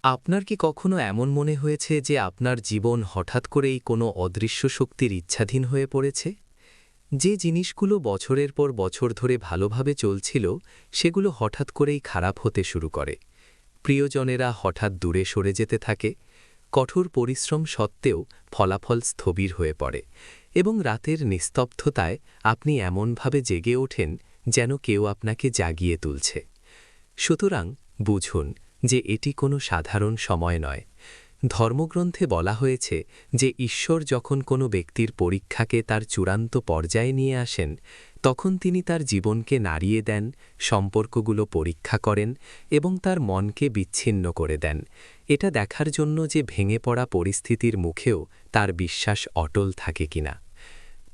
আপনার কি কখনো এমন মনে হয়েছে যে আপনার জীবন হঠাৎ করেই কোনো অদৃশ্য শক্তির ইচ্ছাধীন হয়ে পড়েছে? যে জিনিসগুলো বছরের পর বছর ধরে ভালোভাবে চলছিল, সেগুলো হঠাৎ করেই খারাপ হতে শুরু করে। প্রিয়জনেরা হঠাৎ দূরে সরে যেতে থাকে, কঠোর পরিশ্রম সত্ত্বেও ফলাফল স্থবির হয়ে পড়ে, এবং রাতের নিস্তব্ধতায় আপনি এমনভাবে জেগে ওঠেন যেন কেউ আপনাকে জাগিয়ে তুলছে। সুতরাং বুঝুন যে এটি কোনো সাধারণ সময় নয়। ধর্মগ্রন্থে বলা হয়েছে যে ঈশ্বর যখন কোনো ব্যক্তির পরীক্ষাকে তার চূড়ান্ত পর্যায়ে নিয়ে আসেন, তখন তিনি তার জীবনকে নাড়িয়ে দেন, সম্পর্কগুলো পরীক্ষা করেন এবং তার মনকে বিচ্ছিন্ন করে দেন, এটা দেখার জন্য যে ভেঙে পড়া পরিস্থিতির মুখেও তার বিশ্বাস অটল থাকে কিনা।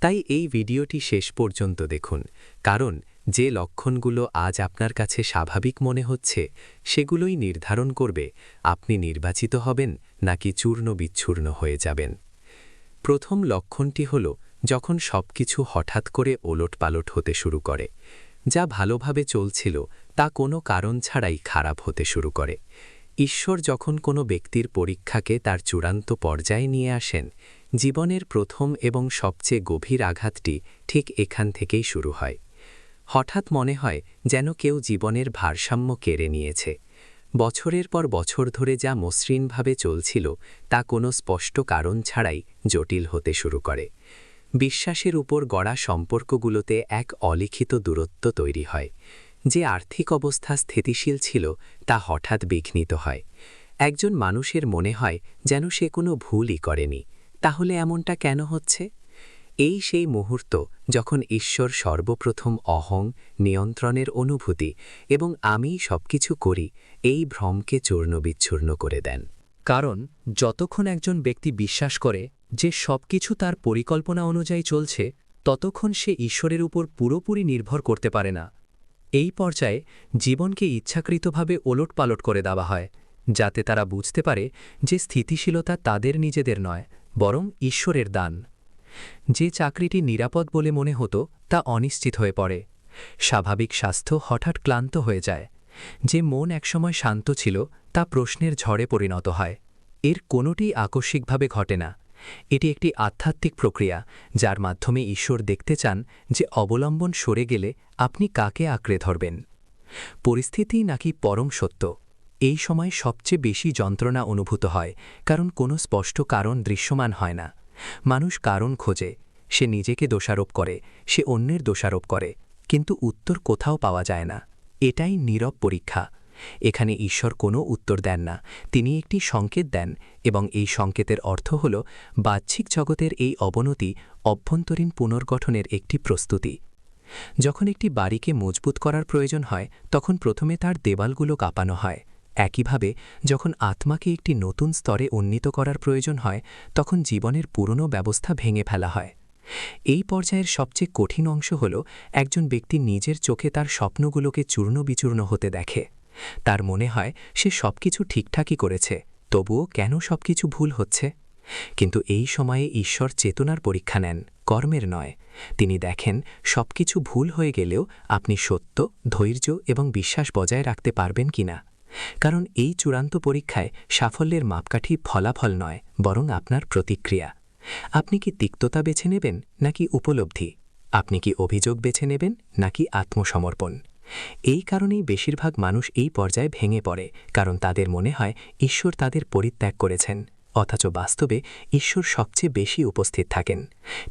তাই এই ভিডিওটি শেষ পর্যন্ত দেখুন, কারণ যে লক্ষণগুলো আজ আপনার কাছে স্বাভাবিক মনে হচ্ছে, সেগুলোই নির্ধারণ করবে আপনি নির্বাচিত হবেন নাকি চূর্ণ বিচ্ছূর্ণ হয়ে যাবেন। প্রথম লক্ষণটি হল যখন সবকিছু হঠাৎ করে ওলটপালট হতে শুরু করে। যা ভালোভাবে চলছিল তা কোনো কারণ ছাড়াই খারাপ হতে শুরু করে। ঈশ্বর যখন কোনো ব্যক্তির পরীক্ষাকে তার চূড়ান্ত পর্যায়ে নিয়ে আসেন, জীবনের প্রথম এবং সবচেয়ে গভীর আঘাতটি ঠিক এখান থেকেই শুরু হয়। হঠাৎ মনে হয় যেন কেউ জীবনের ভারসাম্য কেড়ে নিয়েছে। বছরের পর বছর ধরে যা মসৃণভাবে চলছিল তা কোনো স্পষ্ট কারণ ছাড়াই জটিল হতে শুরু করে। বিশ্বাসের উপর গড়া সম্পর্কগুলোতে এক অলিখিত দূরত্ব তৈরি হয়। যে আর্থিক অবস্থা স্থিতিশীল ছিল তা হঠাৎ বিঘ্নিত হয়। একজন মানুষের মনে হয় যেন সে কোনো ভুলই করেনি। তাহলে এমনটা কেন হচ্ছে? এই সেই মুহূর্ত যখন ঈশ্বর সর্বপ্রথম অহং, নিয়ন্ত্রণের অনুভূতি এবং আমি সবকিছু করি এই ভ্রমকে চূর্ণবিচ্ছূর্ণ করে দেন। কারণ যতক্ষণ একজন ব্যক্তি বিশ্বাস করে যে সবকিছু তার পরিকল্পনা অনুযায়ী চলছে, ততক্ষণ সে ঈশ্বরের উপর পুরোপুরি নির্ভর করতে পারে না। এই পর্যায়ে জীবনকে ইচ্ছাকৃতভাবে ওলটপালট করে দেওয়া হয়, যাতে তারা বুঝতে পারে যে স্থিতিশীলতা তাদের নিজেদের নয়, বরং ঈশ্বরের দান। যে চাকরিটি নিরাপদ বলে মনে হতো তা অনিশ্চিত হয়ে পড়ে। স্বাভাবিক স্বাস্থ্য হঠাৎ ক্লান্ত হয়ে যায়। যে মন একসময় শান্ত ছিল তা প্রশ্নের ঝড়ে পরিণত হয়। এর কোনোটি আকস্মিকভাবে ঘটে না। এটি একটি আধ্যাত্মিক প্রক্রিয়া, যার মাধ্যমে ঈশ্বর দেখতে চান যে অবলম্বন সরে গেলে আপনি কাকে আঁকড়ে ধরবেন। পরিস্থিতি নাকি পরম সত্য? এই সময় সবচেয়ে বেশি যন্ত্রণা অনুভূত হয়, কারণ কোনো স্পষ্ট কারণ দৃশ্যমান হয় না। মানুষ কারণ খোঁজে, সে নিজেকে দোষারোপ করে, সে অন্যের দোষারোপ করে, কিন্তু উত্তর কোথাও পাওয়া যায় না। এটাই নীরব পরীক্ষা। এখানে ঈশ্বর কোনো উত্তর দেন না, তিনি একটি সংকেত দেন, এবং এই সংকেতের অর্থ হল বাহ্যিক জগতের এই অবনতি অভ্যন্তরীণ পুনর্গঠনের একটি প্রস্তুতি। যখন একটি বাড়িকে মজবুত করার প্রয়োজন হয়, তখন প্রথমে তার দেওয়ালগুলো কাঁপানো হয়। একইভাবে যখন আত্মাকে একটি নতুন স্তরে উন্নীত করার প্রয়োজন হয়, তখন জীবনের পুরনো ব্যবস্থা ভেঙে ফেলা হয়। এই পর্যায়ের সবচেয়ে কঠিন অংশ হল একজন ব্যক্তি নিজের চোখে তার স্বপ্নগুলোকে চূর্ণবিচূর্ণ হতে দেখে। তার মনে হয় সে সবকিছু ঠিকঠাকই করেছে, তবুও কেন সবকিছু ভুল হচ্ছে? কিন্তু এই সময়ে ঈশ্বর চেতনার পরীক্ষা নেন, কর্মের নয়। তিনি দেখেন সবকিছু ভুল হয়ে গেলেও আপনি সত্য, ধৈর্য এবং বিশ্বাস বজায় রাখতে পারবেন কিনা। কারণ এই চূড়ান্ত পরীক্ষায় সাফল্যের মাপকাঠি ফলাফল নয়, বরং আপনার প্রতিক্রিয়া। আপনি কি তিক্ততা বেছে নেবেন নাকি উপলব্ধি? আপনি কি অভিযোগ বেছে নেবেন নাকি আত্মসমর্পণ? এই কারণেই বেশিরভাগ মানুষ এই পর্যায়ে ভেঙে পড়ে, কারণ তাদের মনে হয় ঈশ্বর তাদের পরিত্যাগ করেছেন, অথচ বাস্তবে ঈশ্বর সবচেয়ে বেশি উপস্থিত থাকেন।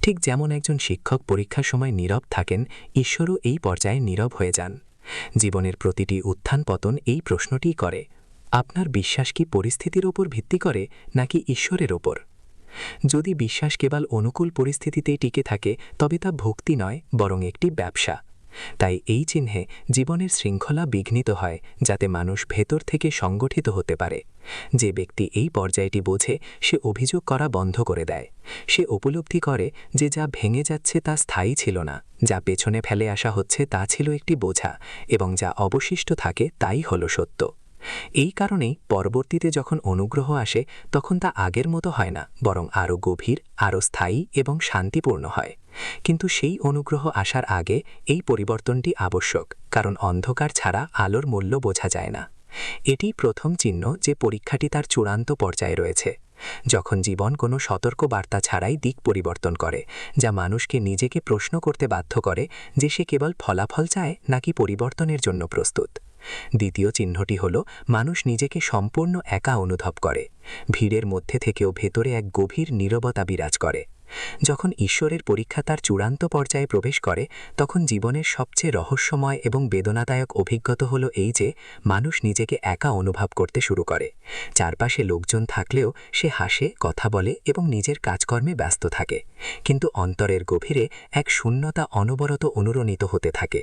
ঠিক যেমন একজন শিক্ষক পরীক্ষার সময় নীরব থাকেন, ঈশ্বরও এই পর্যায়ে নীরব হয়ে যান। জীবনের প্রতিটি উত্থান পতন এই প্রশ্নটিই করে, আপনার বিশ্বাস কি পরিস্থিতির ওপর ভিত্তি করে নাকি ঈশ্বরের ওপর? যদি বিশ্বাস কেবল অনুকূল পরিস্থিতিতেই টিকে থাকে, তবে তা ভক্তি নয়, বরং একটি ব্যবসা। তাই এই চিহ্নে জীবনের শৃঙ্খলা বিঘ্নিত হয়, যাতে মানুষ ভেতর থেকে সংগঠিত হতে পারে। যে ব্যক্তি এই পর্যায়টি বোঝে, সে অভিযোগ করা বন্ধ করে দেয়। সে উপলব্ধি করে যে যা ভেঙে যাচ্ছে তা স্থায়ী ছিল না, যা পেছনে ফেলে আসা হচ্ছে তা ছিল একটি বোঝা, এবং যা অবশিষ্ট থাকে তাই হল সত্য। এই কারণেই পরবর্তীতে যখন অনুগ্রহ আসে, তখন তা আগের মতো হয় না, বরং আরও গভীর, আরও স্থায়ী এবং শান্তিপূর্ণ হয়। কিন্তু সেই অনুগ্রহ আসার আগে এই পরিবর্তনটি আবশ্যক, কারণ অন্ধকার ছাড়া আলোর মূল্য বোঝা যায় না। এটিই প্রথম চিহ্ন যে পরীক্ষাটি তার চূড়ান্ত পর্যায়ে রয়েছে, যখন জীবন কোনো সতর্ক বার্তা ছাড়াই দিক পরিবর্তন করে, যা মানুষকে নিজেকে প্রশ্ন করতে বাধ্য করে যে সে কেবল ফলাফল চায় নাকি পরিবর্তনের জন্য প্রস্তুত। দ্বিতীয় চিহ্নটি হল মানুষ নিজেকে সম্পূর্ণ একা অনুভব করে। ভিড়ের মধ্যে থেকেও ভেতরে এক গভীর নীরবতা বিরাজ করে। যখন ঈশ্বরের পরীক্ষা তার চূড়ান্ত পর্যায়ে প্রবেশ করে, তখন জীবনের সবচেয়ে রহস্যময় এবং বেদনাদায়ক অভিজ্ঞতা হল এই যে মানুষ নিজেকে একা অনুভব করতে শুরু করে। চারপাশে লোকজন থাকলেও সে হাসে, কথা বলে এবং নিজের কাজকর্মে ব্যস্ত থাকে, কিন্তু অন্তরের গভীরে এক শূন্যতা অনবরত অনুরণিত হতে থাকে।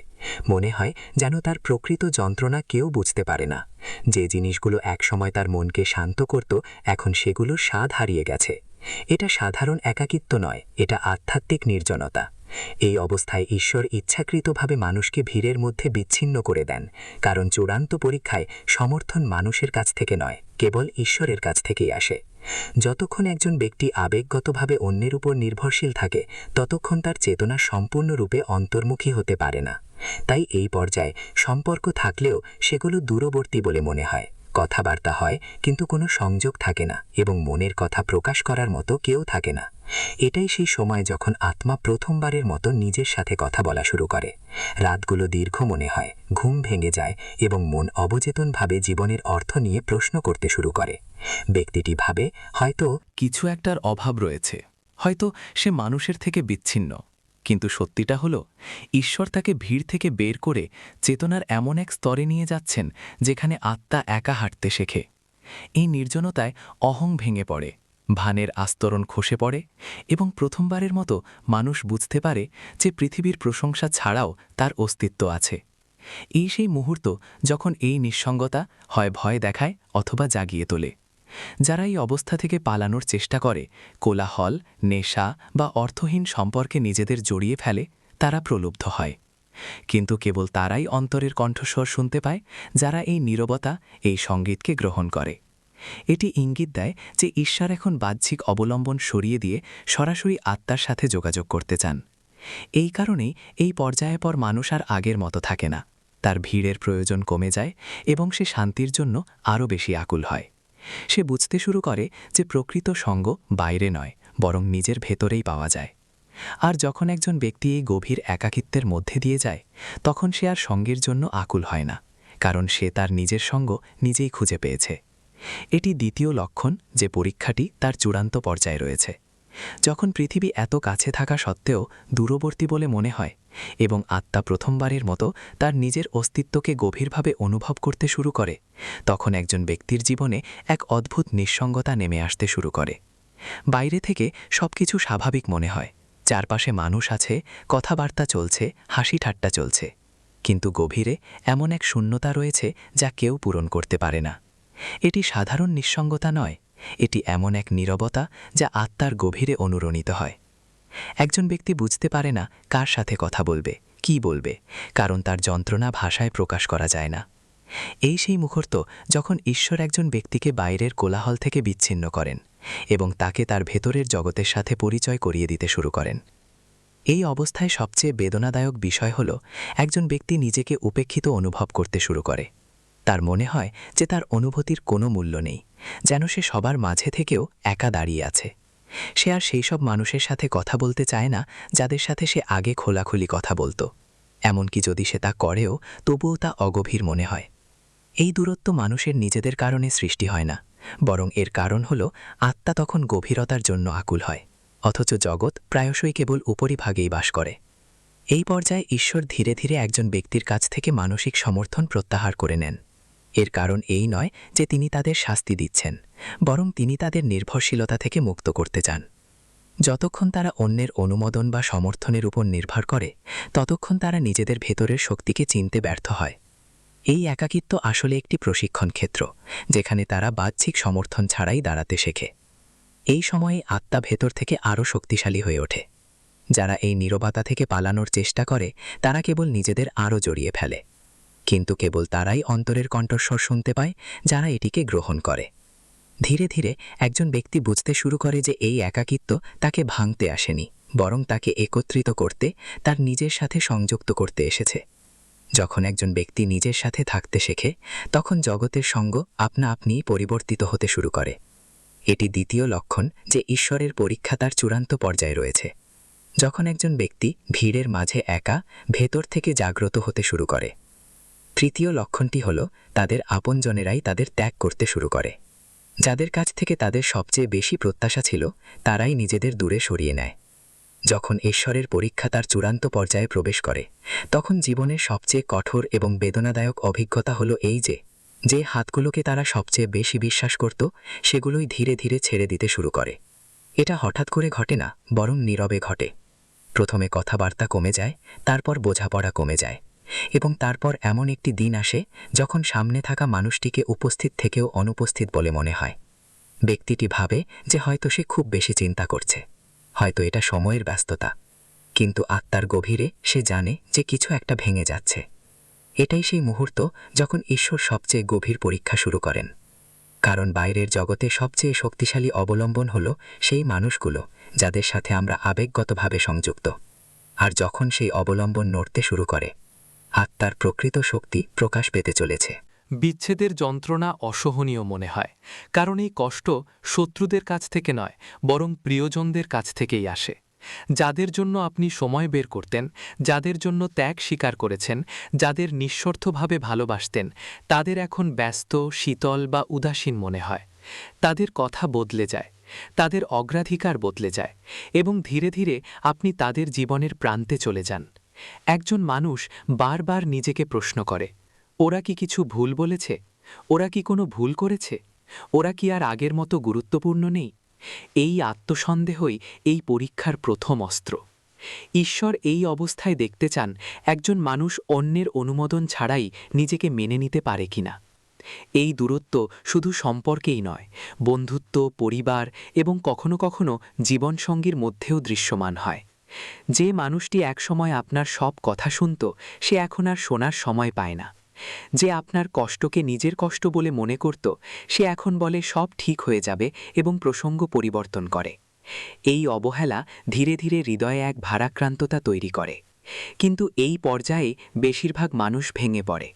মনে হয় যেন তার প্রকৃত যন্ত্রণা কেউ বুঝতে পারে না। যে জিনিসগুলো একসময় তার মনকে শান্ত করত, এখন সেগুলোর স্বাদ হারিয়ে গেছে। এটা সাধারণ একাকিত্ব নয়, এটা আধ্যাত্মিক নির্জনতা। এই অবস্থায় ঈশ্বর ইচ্ছাকৃতভাবে মানুষকে ভিড়ের মধ্যে বিচ্ছিন্ন করে দেন, কারণ চূড়ান্ত পরীক্ষায় সমর্থন মানুষের কাছ থেকে নয়, কেবল ঈশ্বরের কাছ থেকেই আসে। যতক্ষণ একজন ব্যক্তি আবেগগতভাবে অন্যের উপর নির্ভরশীল থাকে, ততক্ষণ তার চেতনা সম্পূর্ণরূপে অন্তর্মুখী হতে পারে না। তাই এই পর্যায়ে সম্পর্ক থাকলেও সেগুলো দূরবর্তী বলে মনে হয়। কথাবার্তা হয়, কিন্তু কোনো সংযোগ থাকে না এবং মনের কথা প্রকাশ করার মতো কেউ থাকে না। এটাই সেই সময় যখন আত্মা প্রথমবারের মতো নিজের সাথে কথা বলা শুরু করে। রাতগুলো দীর্ঘ মনে হয়, ঘুম ভেঙে যায় এবং মন অবচেতনভাবে জীবনের অর্থ নিয়ে প্রশ্ন করতে শুরু করে। ব্যক্তিটি ভাবে, হয়তো কিছু একটার অভাব রয়েছে, হয়তো সে মানুষের থেকে বিচ্ছিন্ন। কিন্তু সত্যিটা হলো, ঈশ্বর তাকে ভিড় থেকে বের করে চেতনার এমন এক স্তরে নিয়ে যাচ্ছেন যেখানে আত্মা একা হাঁটতে শেখে। এই নির্জনতায় অহং ভেঙে পড়ে, ভানের আস্তরণ খসে পড়ে এবং প্রথমবারের মতো মানুষ বুঝতে পারে যে পৃথিবীর প্রশংসা ছাড়াও তার অস্তিত্ব আছে। এই সেই মুহূর্ত যখন এই নিঃসঙ্গতা হয় ভয় দেখায় অথবা জাগিয়ে তোলে। যারা এই অবস্থা থেকে পালানোর চেষ্টা করে, কোলাহল, নেশা বা অর্থহীন সম্পর্কে নিজেদের জড়িয়ে ফেলে, তারা প্রলুব্ধ হয়। কিন্তু কেবল তারাই অন্তরের কণ্ঠস্বর শুনতে পায় যারা এই নীরবতা, এই সঙ্গীতকে গ্রহণ করে। এটি ইঙ্গিত দেয় যে ঈশ্বর এখন বাহ্যিক অবলম্বন সরিয়ে দিয়ে সরাসরি আত্মার সাথে যোগাযোগ করতে চান। এই কারণেই এই পর্যায়ে পর মানুষ আর আগের মতো থাকে না। তার ভিড়ের প্রয়োজন কমে যায় এবং সে শান্তির জন্য আরও বেশি আকুল হয়। সে বুঝতে শুরু করে যে প্রকৃত সঙ্গ বাইরে নয়, বরং নিজের ভেতরেই পাওয়া যায়। আর যখন একজন ব্যক্তি এই গভীর একাকিত্বের মধ্যে দিয়ে যায়, তখন সে আর সঙ্গের জন্য আকুল হয় না, কারণ সে তার নিজের সঙ্গ নিজেই খুঁজে পেয়েছে। এটি দ্বিতীয় লক্ষণ যে পরীক্ষাটি তার চূড়ান্ত পর্যায়ে রয়েছে। যখন পৃথিবী এত কাছে থাকা সত্ত্বেও দূরবর্তী বলে মনে হয় এবং আত্মা প্রথমবারের মতো তার নিজের অস্তিত্বকে গভীরভাবে অনুভব করতে শুরু করে, তখন একজন ব্যক্তির জীবনে এক অদ্ভুত নিঃসঙ্গতা নেমে আসতে শুরু করে। বাইরে থেকে সবকিছু স্বাভাবিক মনে হয়, চারপাশে মানুষ আছে, কথাবার্তা চলছে, হাসি ঠাট্টা চলছে, কিন্তু গভীরে এমন এক শূন্যতা রয়েছে যা কেউ পূরণ করতে পারে না। এটি সাধারণ নিঃসঙ্গতা নয়, এটি এমন এক নীরবতা যা আত্মার গভীরে অনুরণিত হয়। একজন ব্যক্তি বুঝতে পারে না কার সাথে কথা বলবে, কি বলবে, কারণ তার যন্ত্রণা ভাষায় প্রকাশ করা যায় না। এই সেই মুহূর্ত যখন ঈশ্বর একজন ব্যক্তিকে বাইরের কোলাহল থেকে বিচ্ছিন্ন করেন এবং তাকে তার ভেতরের জগতের সাথে পরিচয় করিয়ে দিতে শুরু করেন। এই অবস্থায় সবচেয়ে বেদনাদায়ক বিষয় হল, একজন ব্যক্তি নিজেকে উপেক্ষিত অনুভব করতে শুরু করে। তার মনে হয় যে তার অনুভূতির কোনো মূল্য নেই, যেন সে সবার মাঝে থেকেও একা দাঁড়িয়ে আছে। সে আর সেই সব মানুষের সাথে কথা বলতে চায় না যাদের সাথে সে আগে খোলাখুলি কথা বলত। এমনকি যদি সে তা করেও, তবুও তা অগভীর মনে হয়। এই দূরত্ব মানুষের নিজেদের কারণে সৃষ্টি হয় না, বরং এর কারণ হল আত্মা তখন গভীরতার জন্য আকুল হয়, অথচ জগৎ প্রায়শই কেবল উপরিভাগেই বাস করে। এই পর্যায়ে ঈশ্বর ধীরে ধীরে একজন ব্যক্তির কাছ থেকে মানসিক সমর্থন প্রত্যাহার করে নেন। এর কারণ এই নয় যে তিনি তাদের শাস্তি দিচ্ছেন, বরং তিনি তাদের নির্ভরশীলতা থেকে মুক্ত করতে চান। যতক্ষণ তারা অন্যের অনুমোদন বা সমর্থনের উপর নির্ভর করে, ততক্ষণ তারা নিজেদের ভেতরের শক্তিকে চিনতে ব্যর্থ হয়। এই একাকিত্ব আসলে একটি প্রশিক্ষণ ক্ষেত্র, যেখানে তারা বাহ্যিক সমর্থন ছাড়াই দাঁড়াতে শেখে। এই সময়ে আত্মা ভেতর থেকে আরও শক্তিশালী হয়ে ওঠে। যারা এই নীরবতা থেকে পালানোর চেষ্টা করে, তারা কেবল নিজেদের আরও জড়িয়ে ফেলে। কিন্তু কেবল তারাই অন্তরের কণ্ঠস্বর শুনতে পায় যারা এটিকে গ্রহণ করে। ধীরে ধীরে একজন ব্যক্তি বুঝতে শুরু করে যে এই একাকিত্ব তাকে ভাঙতে আসেনি, বরং তাকে একত্রিত করতে, তার নিজের সাথে সংযুক্ত করতে এসেছে। যখন একজন ব্যক্তি নিজের সাথে থাকতে শেখে তখন জগতের সঙ্গ আপনা আপনিই পরিবর্তিত হতে শুরু করে। এটি দ্বিতীয় লক্ষণ যে ঈশ্বরের পরীক্ষা তার চূড়ান্ত পর্যায়ে রয়েছে। যখন একজন ব্যক্তি ভিড়ের মাঝে একা ভেতর থেকে জাগ্রত হতে শুরু করে। তৃতীয় লক্ষণটি হল তাদের আপনজনেরাই তাদের ত্যাগ করতে শুরু করে। যাদের কাছ থেকে তাদের সবচেয়ে বেশি প্রত্যাশা ছিল তারাই নিজেদের দূরে সরিয়ে নেয়। যখন ঈশ্বরের পরীক্ষা তার চূড়ান্ত পর্যায়ে প্রবেশ করে তখন জীবনের সবচেয়ে কঠোর এবং বেদনাদায়ক অভিজ্ঞতা হলো এই যে হাতগুলোকে তারা সবচেয়ে বেশি বিশ্বাস করত সেগুলোই ধীরে ধীরে ছেড়ে দিতে শুরু করে। এটা হঠাৎ করে ঘটে না, বরং নীরবে ঘটে। প্রথমে কথাবার্তা কমে যায়, তারপর বোঝাপড়া কমে যায়, এবং তারপর এমন একটি দিন আসে যখন সামনে থাকা মানুষটিকে উপস্থিত থেকেও অনুপস্থিত বলে মনে হয়। ব্যক্তিটি ভাবে যে হয়তো সে খুব বেশি চিন্তা করছে, হয়তো এটা সময়ের ব্যস্ততা, কিন্তু আত্মার গভীরে সে জানে যে কিছু একটা ভেঙে যাচ্ছে। এটাই সেই মুহূর্ত যখন ঈশ্বর সবচেয়ে গভীর পরীক্ষা শুরু করেন। কারণ বাইরের জগতে সবচেয়ে শক্তিশালী অবলম্বন হল সেই মানুষগুলো যাদের সাথে আমরা আবেগগতভাবে সংযুক্ত। আর যখন সেই অবলম্বন নড়তে শুরু করে, আত্মার প্রকৃত শক্তি প্রকাশ পেতে চলেছে। বিচ্ছেদের যন্ত্রণা অসহনীয় মনে হয়, কারণ এই কষ্ট শত্রুদের কাছ থেকে নয়, বরং প্রিয়জনদের কাছ থেকেই আসে। যাদের জন্য আপনি সময় বের করতেন, যাদের জন্য ত্যাগ স্বীকার করেছেন, যাদের নিঃস্বার্থভাবে ভালোবাসতেন, তাদের এখন ব্যস্ত, শীতল বা উদাসীন মনে হয়। তাদের কথা বদলে যায়, তাদের অগ্রাধিকার বদলে যায়, এবং ধীরে ধীরে আপনি তাদের জীবনের প্রান্তে চলে যান। একজন মানুষ বারবার নিজেকে প্রশ্ন করে, ওরা কি কিছু ভুল বলেছে? ওরা কি কোনো ভুল করেছে? ওরা কি আর আগের মতো গুরুত্বপূর্ণ নেই? এই আত্মসন্দেহই এই পরীক্ষার প্রথম অস্ত্র। ঈশ্বর এই অবস্থায় দেখতে চান একজন মানুষ অন্যের অনুমোদন ছাড়াই নিজেকে মেনে নিতে পারে কিনা। এই দূরত্ব শুধু সম্পর্কেই নয়, বন্ধুত্ব, পরিবার এবং কখনো কখনো জীবনসঙ্গীর মধ্যেও দৃশ্যমান হয়। যে মানুষটি একসময় আপনার সব কথা শুনত, সে এখন আর শোনার সময় পায় না। যে আপনার কষ্টকে নিজের কষ্ট বলে মনে করত, সে এখন বলে সব ঠিক হয়ে যাবে এবং প্রসঙ্গ পরিবর্তন করে। এই অবহেলা ধীরে ধীরে হৃদয়ে এক ভারাক্রান্ততা তৈরি করে। কিন্তু এই পর্যায়ে বেশিরভাগ মানুষ ভেঙে পড়ে,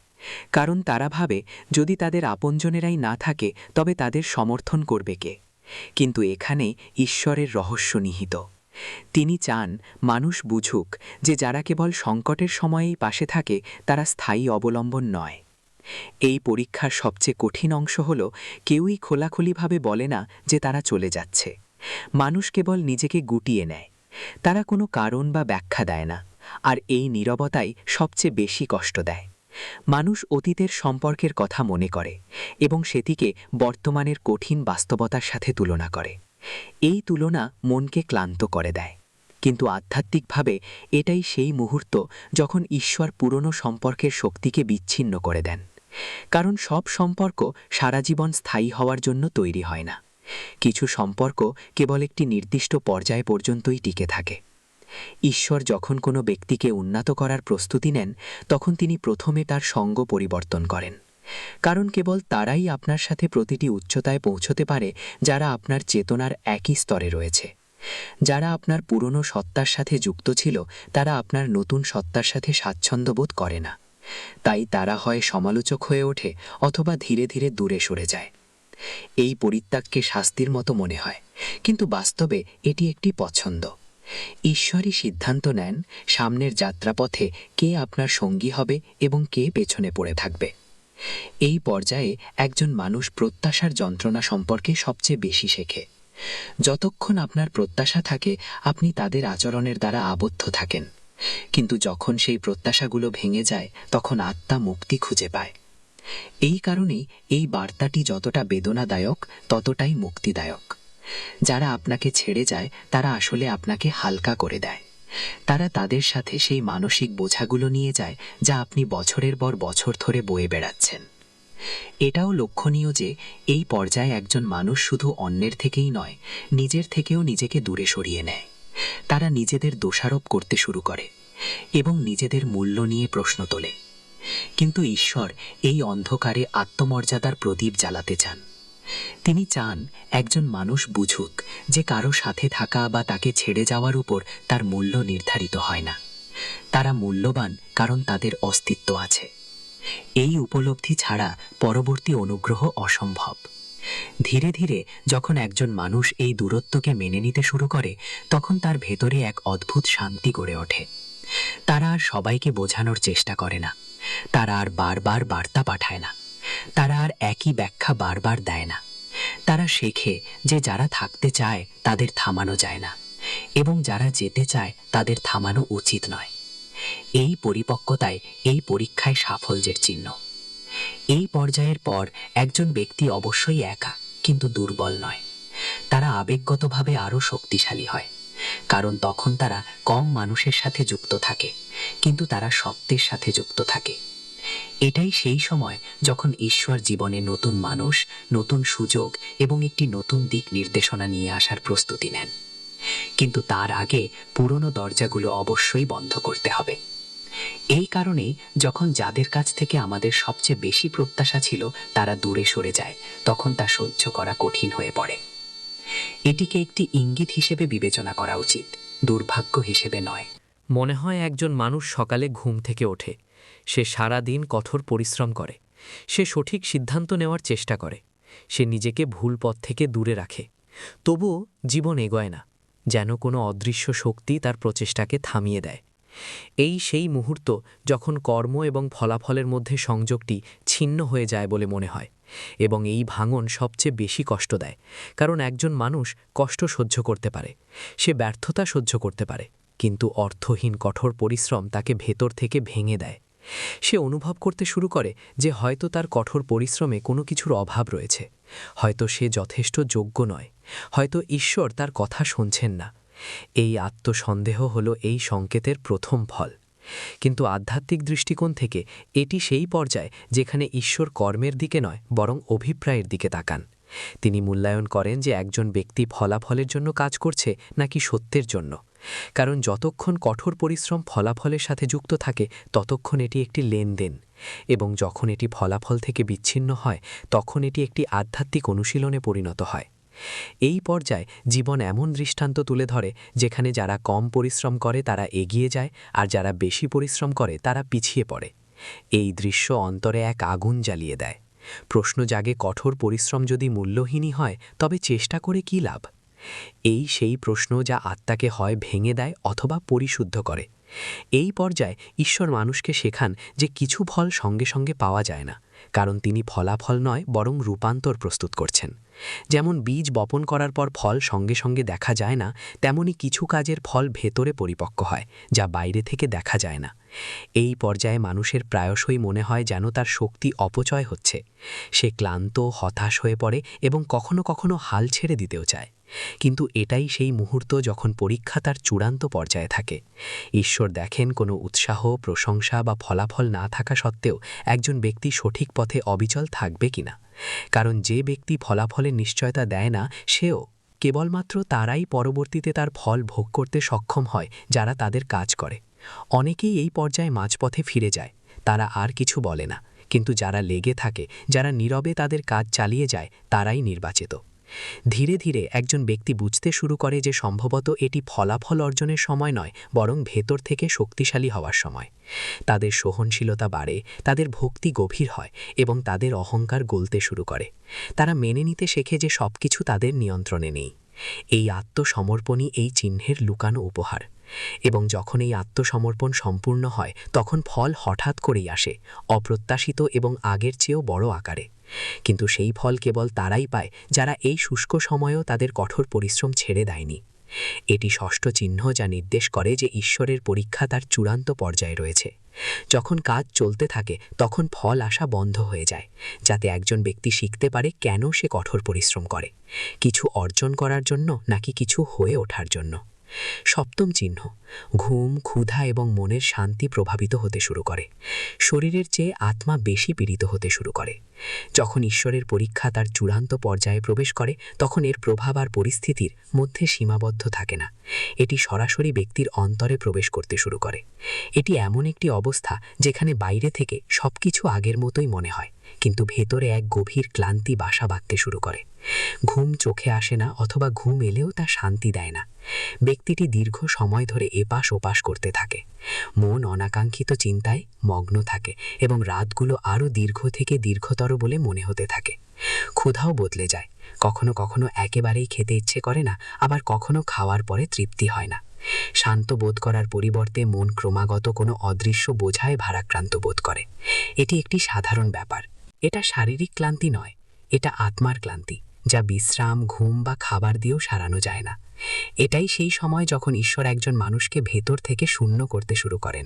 কারণ তারা ভাবে যদি তাদের আপনজনেরাই না থাকে তবে তাদের সমর্থন করবে কে। কিন্তু এখানে ঈশ্বরের রহস্য নিহিত। তিনি চান মানুষ বুঝুক যে যারা কেবল সংকটের সময়েই পাশে থাকে তারা স্থায়ী অবলম্বন নয়। এই পরীক্ষার সবচেয়ে কঠিন অংশ হল কেউই খোলাখুলিভাবে বলে না যে তারা চলে যাচ্ছে। মানুষ কেবল নিজেকে গুটিয়ে নেয়। তারা কোনো কারণ বা ব্যাখ্যা দেয় না, আর এই নীরবতাই সবচেয়ে বেশি কষ্ট দেয়। মানুষ অতীতের সম্পর্কের কথা মনে করে এবং সেটিকে বর্তমানের কঠিন বাস্তবতার সাথে তুলনা করে। এই তুলনা মনকে ক্লান্ত করে দেয়, কিন্তু আধ্যাত্মিকভাবে এটাই সেই মুহূর্ত যখন ঈশ্বর পুরনো সম্পর্কের শক্তিকে বিচ্ছিন্ন করে দেন। কারণ সব সম্পর্ক সারা জীবন স্থায়ী হওয়ার জন্য তৈরি হয় না। কিছু সম্পর্ক কেবল একটি নির্দিষ্ট পর্যায় পর্যন্তই টিকে থাকে। ঈশ্বর যখন কোনো ব্যক্তিকে উন্নত করার প্রস্তুতি নেন, তখন তিনি প্রথমে তার সঙ্গ পরিবর্তন করেন। কারণ কেবল তারাই আপনার সাথে প্রতিটি উচ্চতায় পৌঁছতে পারে যারা আপনার চেতনার একই স্তরে রয়েছে। যারা আপনার পুরনো সত্তার সাথে যুক্ত ছিল তারা আপনার নতুন সত্তার সাথে স্বাচ্ছন্দ্য বোধ করে না। তাই তারা হয় সমালোচক হয়ে ওঠে অথবা ধীরে ধীরে দূরে সরে যায়। এই পরিত্যাগকে শাস্তির মতো মনে হয়, কিন্তু বাস্তবে এটি একটি পছন্দ। ঈশ্বরই সিদ্ধান্ত নেন সামনের যাত্রাপথে কে আপনার সঙ্গী হবে এবং কে পেছনে পড়ে থাকবে। এই পর্যায়ে একজন মানুষ প্রত্যাশার যন্ত্রণা সম্পর্কে সবচেয়ে বেশি শেখে। যতক্ষণ আপনার প্রত্যাশা থাকে আপনি তাদের আচরণের দ্বারা আবদ্ধ থাকেন, কিন্তু যখন সেই প্রত্যাশাগুলো ভেঙে যায় তখন আত্মা মুক্তি খুঁজে পায়। এই কারণেই এই বার্তাটি যতটা বেদনাদায়ক ততটাই মুক্তিদায়ক। যারা আপনাকে ছেড়ে যায় তারা আসলে আপনাকে হালকা করে দেয়। তারা তাদের সাথে সেই মানসিক বোঝাগুলো নিয়ে যায় যা আপনি বছরের পর বছর ধরে বয়ে বেড়াচ্ছেন। এটাও লক্ষণীয় যে এই পর্যায়ে একজন মানুষ শুধু অন্যের থেকেই নয়, নিজের থেকেও নিজেকে দূরে সরিয়ে নেয়। তারা নিজেদের দোষারোপ করতে শুরু করে এবং নিজেদের মূল্য নিয়ে প্রশ্ন তোলে। কিন্তু ঈশ্বর এই অন্ধকারে আত্মমর্যাদার প্রদীপ জ্বালাতে চান। তিনি চান একজন মানুষ বুঝুক যে কারো সাথে থাকা বা তাকে ছেড়ে যাওয়ার উপর তার মূল্য নির্ধারিত হয় না। তারা মূল্যবান কারণ তাদের অস্তিত্ব আছে। এই উপলব্ধি ছাড়া পরবর্তী অনুগ্রহ অসম্ভব। ধীরে ধীরে যখন একজন মানুষ এই দূরত্বকে মেনে নিতে শুরু করে, তখন তার ভেতরে এক অদ্ভুত শান্তি গড়ে ওঠে। তারা আর সবাইকে বোঝানোর চেষ্টা করে না, তারা আর বারবার বার্তা পাঠায় না, তারা আর একই ব্যাখ্যা বারবার দেয় না। তারা শেখে যে যারা থাকতে চায় তাদের থামানো যায় না, এবং যারা যেতে চায় তাদের থামানো উচিত নয়। এই পরিপক্কতায়, এই পরীক্ষায় সাফল্যের চিহ্ন। এই পর্যায়ের পর একজন ব্যক্তি অবশ্যই একা, কিন্তু দুর্বল নয়। তারা আবেগগতভাবে আরও শক্তিশালী হয়, কারণ তখন তারা কম মানুষের সাথে যুক্ত থাকে, কিন্তু তারা সত্যের সাথে যুক্ত থাকে। এটাই সেই সময় যখন ঈশ্বর জীবনে নতুন মানুষ, নতুন সুযোগ এবং একটি নতুন দিক নির্দেশনা নিয়ে আসার প্রস্তুতি নেন। কিন্তু তার আগে পুরনো দরজাগুলো অবশ্যই বন্ধ করতে হবে। এই কারণেই যখন যাদের কাছ থেকে আমাদের সবচেয়ে বেশি প্রত্যাশা ছিল তারা দূরে সরে যায়, তখন তা সহ্য করা কঠিন হয়ে পড়ে। এটিকে একটি ইঙ্গিত হিসেবে বিবেচনা করা উচিত, দুর্ভাগ্য হিসেবে নয়। মনে হয় একজন মানুষ সকালে ঘুম থেকে ওঠে, সে সারা দিন কঠোর পরিশ্রম করে, সে সঠিক সিদ্ধান্ত নেওয়ার চেষ্টা করে, সে নিজেকে ভুল পথ থেকে দূরে রাখে, তবুও জীবন এগোয় না, যেন কোনো অদৃশ্য শক্তি তার প্রচেষ্টাকে থামিয়ে দেয়। এই সেই মুহূর্ত যখন কর্ম এবং ফলাফলের মধ্যে সংযোগটি ছিন্ন হয়ে যায় বলে মনে হয়, এবং এই ভাঙন সবচেয়ে বেশি কষ্ট দেয়, কারণ একজন মানুষ কষ্ট সহ্য করতে পারে, সে ব্যর্থতা সহ্য করতে পারে, কিন্তু অর্থহীন কঠোর পরিশ্রম তাকে ভেতর থেকে ভেঙে দেয়। সে অনুভব করতে শুরু করে যে হয়তো তার কঠোর পরিশ্রমে কোনো কিছুর অভাব রয়েছে, হয়তো সে যথেষ্ট যোগ্য নয়, হয়তো ঈশ্বর তার কথা শুনছেন না। এই আত্মসন্দেহ হল এই সংকেতের প্রথম ফল। কিন্তু আধ্যাত্মিক দৃষ্টিকোণ থেকে এটি সেই পর্যায় যেখানে ঈশ্বর কর্মের দিকে নয় বরং অভিপ্রায়ের দিকে তাকান। তিনি মূল্যায়ন করেন যে একজন ব্যক্তি ফলাফলের জন্য কাজ করছে নাকি সত্যের জন্য, কারণ যতক্ষণ কঠোর পরিশ্রম ফলাফলের সাথে যুক্ত থাকে ততক্ষণ এটি একটি লেনদেন, এবং যখন এটি ফলাফল থেকে বিচ্ছিন্ন হয় তখন এটি একটি আধ্যাত্মিক অনুশীলনে পরিণত হয়। এই পর্যায়ে জীবন এমন দৃষ্টান্ত তুলে ধরে যেখানে যারা কম পরিশ্রম করে তারা এগিয়ে যায়, আর যারা বেশি পরিশ্রম করে তারা পিছিয়ে পড়ে। এই দৃশ্য অন্তরে এক আগুন জ্বালিয়ে দেয়। প্রশ্ন জাগে, কঠোর পরিশ্রম যদি মূল্যহীনই হয় তবে চেষ্টা করে কী লাভ? এই সেই প্রশ্ন যা আত্মাকে হয় ভেঙে দেয় অথবা পরিশুদ্ধ করে। এই পর্যায়ে ঈশ্বর মানুষকে শেখান যে কিছু ফল সঙ্গে সঙ্গে পাওয়া যায় না, কারণ তিনি ফলাফল নয় বরং রূপান্তর প্রস্তুত করছেন। যেমন বীজ বপন করার পর ফল সঙ্গে সঙ্গে দেখা যায় না, তেমনি কিছু কাজের ফল ভেতরে পরিপক্ক হয় যা বাইরে থেকে দেখা যায় না। এই পর্যায়ে মানুষের প্রায়শই মনে হয় যেন তার শক্তি অপচয় হচ্ছে। সে ক্লান্ত, হতাশ হয়ে পড়ে এবং কখনো কখনো হাল ছেড়ে দিতেও চায়। কিন্তু এটাই সেই মুহূর্ত যখন পরীক্ষা তার চূড়ান্ত পর্যায়ে থাকে। ঈশ্বর দেখেন কোনো উৎসাহ, প্রশংসা বা ফলাফল না থাকা সত্ত্বেও একজন ব্যক্তি সঠিক পথে অবিচল থাকবে কিনা। কারণ যে ব্যক্তি ফলাফলের নিশ্চয়তা দেয় না, সেও কেবলমাত্র তারাই পরবর্তীতে তার ফল ভোগ করতে সক্ষম হয় যারা তাদের কাজ করে। অনেকেই এই পর্যায়ে মাঝপথে ফিরে যায়, তারা আর কিছু বলে না, কিন্তু যারা লেগে থাকে, যারা নীরবে তাদের কাজ চালিয়ে যায়, তারাই নির্বাচিত। ধীরে ধীরে একজন ব্যক্তি বুঝতে শুরু করে যে সম্ভবত এটি ফলাফল অর্জনের সময় নয় বরং ভেতর থেকে শক্তিশালী হওয়ার সময়। তাদের সহনশীলতা বাড়ে, তাদের ভক্তি গভীর হয় এবং তাদের অহংকার গলতে শুরু করে। তারা মেনে নিতে শেখে যে সবকিছু তাদের নিয়ন্ত্রণে নেই। এই আত্মসমর্পণই এই চিহ্নের লুকানো উপহার। এবং যখন এই আত্মসমর্পণ সম্পূর্ণ হয় তখন ফল হঠাৎ করেই আসে, অপ্রত্যাশিত এবং আগের চেয়েও বড় আকারে। কিন্তু সেই ফল কেবল তারাই পায় যারা এই শুষ্ক সময়েও তাদের কঠোর পরিশ্রম ছেড়ে দেয়নি। এটি ষষ্ঠ চিহ্ন যা নির্দেশ করে যে ঈশ্বরের পরীক্ষা তার চূড়ান্ত পর্যায়ে রয়েছে। যখন কাজ চলতে থাকে তখন ফল আসা বন্ধ হয়ে যায়, যাতে একজন ব্যক্তি শিখতে পারে কেন সে কঠোর পরিশ্রম করে, কিছু অর্জন করার জন্য নাকি কিছু হয়ে ওঠার জন্য। সপ্তম চিহ্ন, ঘুম, ক্ষুধা এবং মনের শান্তি প্রভাবিত হতে শুরু করে। শরীরের চেয়ে আত্মা বেশি পীড়িত হতে শুরু করে। যখন ঈশ্বরের পরীক্ষা তার চূড়ান্ত পর্যায়ে প্রবেশ করে তখন এর প্রভাব আর পরিস্থিতির মধ্যে সীমাবদ্ধ থাকে না, এটি সরাসরি ব্যক্তির অন্তরে প্রবেশ করতে শুরু করে। এটি এমন একটি অবস্থা যেখানে বাইরে থেকে সবকিছু আগের মতোই মনে হয়, কিন্তু ভেতরে এক গভীর ক্লান্তি বাসা বাঁধতে শুরু করে। ঘুম চোখে আসে না, অথবা ঘুম এলেও তা শান্তি দেয় না। ব্যক্তিটি দীর্ঘ সময় ধরে এপাশ ওপাশ করতে থাকে, মন অনাকাঙ্ক্ষিত চিন্তায় মগ্ন থাকে এবং রাতগুলো আরও দীর্ঘ থেকে দীর্ঘতর বলে মনে হতে থাকে। ক্ষুধাও বদলে যায়, কখনো কখনো একেবারেই খেতে ইচ্ছে করে না, আবার কখনো খাওয়ার পরে তৃপ্তি হয় না। শান্ত বোধ করার পরিবর্তে মন ক্রমাগত কোনো অদৃশ্য বোঝায় ভারাক্রান্ত বোধ করে। এটি একটি সাধারণ ব্যাপার। এটা শারীরিক ক্লান্তি নয়, এটা আত্মার ক্লান্তি, যা বিশ্রাম, ঘুম বা খাবার দিয়েও সারানো যায় না। এটাই সেই সময় যখন ঈশ্বর একজন মানুষকে ভেতর থেকে শূন্য করতে শুরু করেন।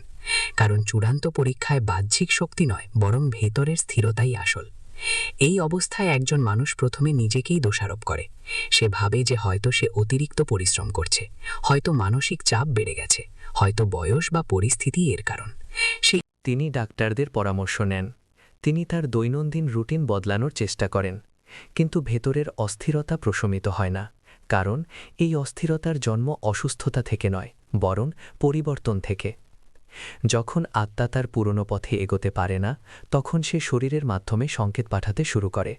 কারণ চূড়ান্ত পরীক্ষায় বাহ্যিক শক্তি নয়, বরং ভেতরের স্থিরতাই আসল। এই অবস্থায় একজন মানুষ প্রথমে নিজেকেই দোষারোপ করে। সে ভাবে যে হয়তো সে অতিরিক্ত পরিশ্রম করছে, হয়তো মানসিক চাপ বেড়ে গেছে, হয়তো বয়স বা পরিস্থিতি এর কারণ। তিনি ডাক্তারদের পরামর্শ নেন, তিনি তার দৈনন্দিন রুটিন বদলানোর চেষ্টা করেন, কিন্তু ভেতরের অস্থিরতা প্রশমিত হয় না। কারণ এই অস্থিরতার জন্ম অসুস্থতা থেকে নয়, বরং পরিবর্তন থেকে। যখন আত্মা তার পুরনো পথে এগোতে পারে না, তখন সে শরীরের মাধ্যমে সংকেত পাঠাতে শুরু করে।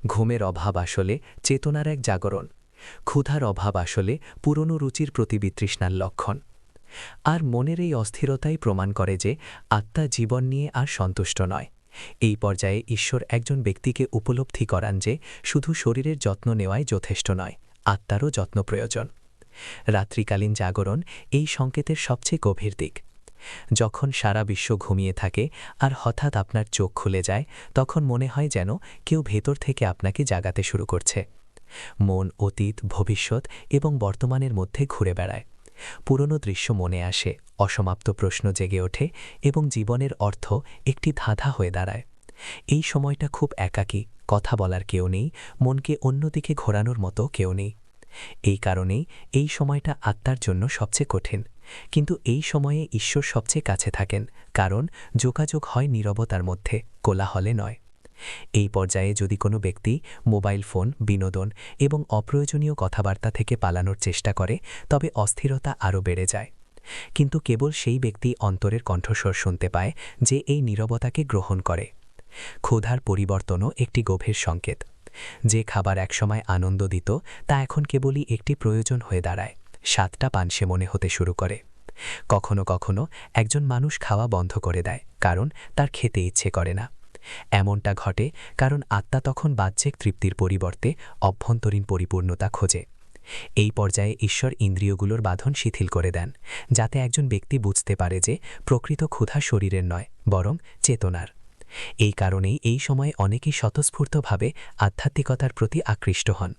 ঘুমের অভাব আসলে চেতনার এক জাগরণ, ক্ষুধার অভাব আসলে পুরনো রুচির প্রতি বিতৃষ্ণার লক্ষণ। আর মনের এই অস্থিরতাই প্রমাণ করে যে আত্মা জীবন নিয়ে আর সন্তুষ্ট নয়। এই পর্যায়ে ঈশ্বর একজন ব্যক্তিকে উপলব্ধি করান যে শুধু শরীরের যত্ন নেওয়াই যথেষ্ট নয়, আত্মারও যত্ন প্রয়োজন। রাত্রিকালীন জাগরণ এই সংকেতের সবচেয়ে গভীর দিক। যখন সারা বিশ্ব ঘুমিয়ে থাকে আর হঠাৎ আপনার চোখ খুলে যায়, তখন মনে হয় যেন কেউ ভেতর থেকে আপনাকে জাগাতে শুরু করছে। মন অতীত, ভবিষ্যৎ এবং বর্তমানের মধ্যে ঘুরে বেড়ায়। পুরনো দৃশ্য মনে আসে, অসমাপ্ত প্রশ্ন জেগে ওঠে এবং জীবনের অর্থ একটি ধাঁধা হয়ে দাঁড়ায়। এই সময়টা খুব একাকী, কথা বলার কেউ নেই, মনকে অন্যদিকে ঘোরানোর মতো কেউ নেই। এই কারণেই এই সময়টা আত্মার জন্য সবচেয়ে কঠিন। কিন্তু এই সময়ে ঈশ্বর সবচেয়ে কাছে থাকেন, কারণ যোগাযোগ হয় নীরবতার মধ্যে, কোলাহলে নয়। এই পর্যায়ে যদি কোনো ব্যক্তি মোবাইল ফোন, বিনোদন এবং অপ্রয়োজনীয় কথাবার্তা থেকে পালানোর চেষ্টা করে, তবে অস্থিরতা আরও বেড়ে যায়। কিন্তু কেবল সেই ব্যক্তি অন্তরের কণ্ঠস্বর শুনতে পায় যে এই নীরবতাকে গ্রহণ করে। ক্ষুধার পরিবর্তনও একটি গভীর সংকেত। যে খাবার একসময় আনন্দ দিত, তা এখন কেবলই একটি প্রয়োজন হয়ে দাঁড়ায়। স্বাদটা পানসে মনে হতে শুরু করে। কখনো কখনো একজন মানুষ খাওয়া বন্ধ করে দেয়, কারণ তার খেতে ইচ্ছে করে না। এমনটা ঘটে কারণ আত্মা তখন বাহ্যিক তৃপ্তির পরিবর্তে অভ্যন্তরীণ পরিপূর্ণতা খোঁজে। এই পর্যায়ে ঈশ্বর ইন্দ্রিয়গুলোর বাঁধন শিথিল করে দেন, যাতে একজন ব্যক্তি বুঝতে পারে যে প্রকৃত ক্ষুধা শরীরের নয়, বরং চেতনার। এই কারণেই এই সময়ে অনেকেই স্বতঃস্ফূর্তভাবে আধ্যাত্মিকতার প্রতি আকৃষ্ট হন।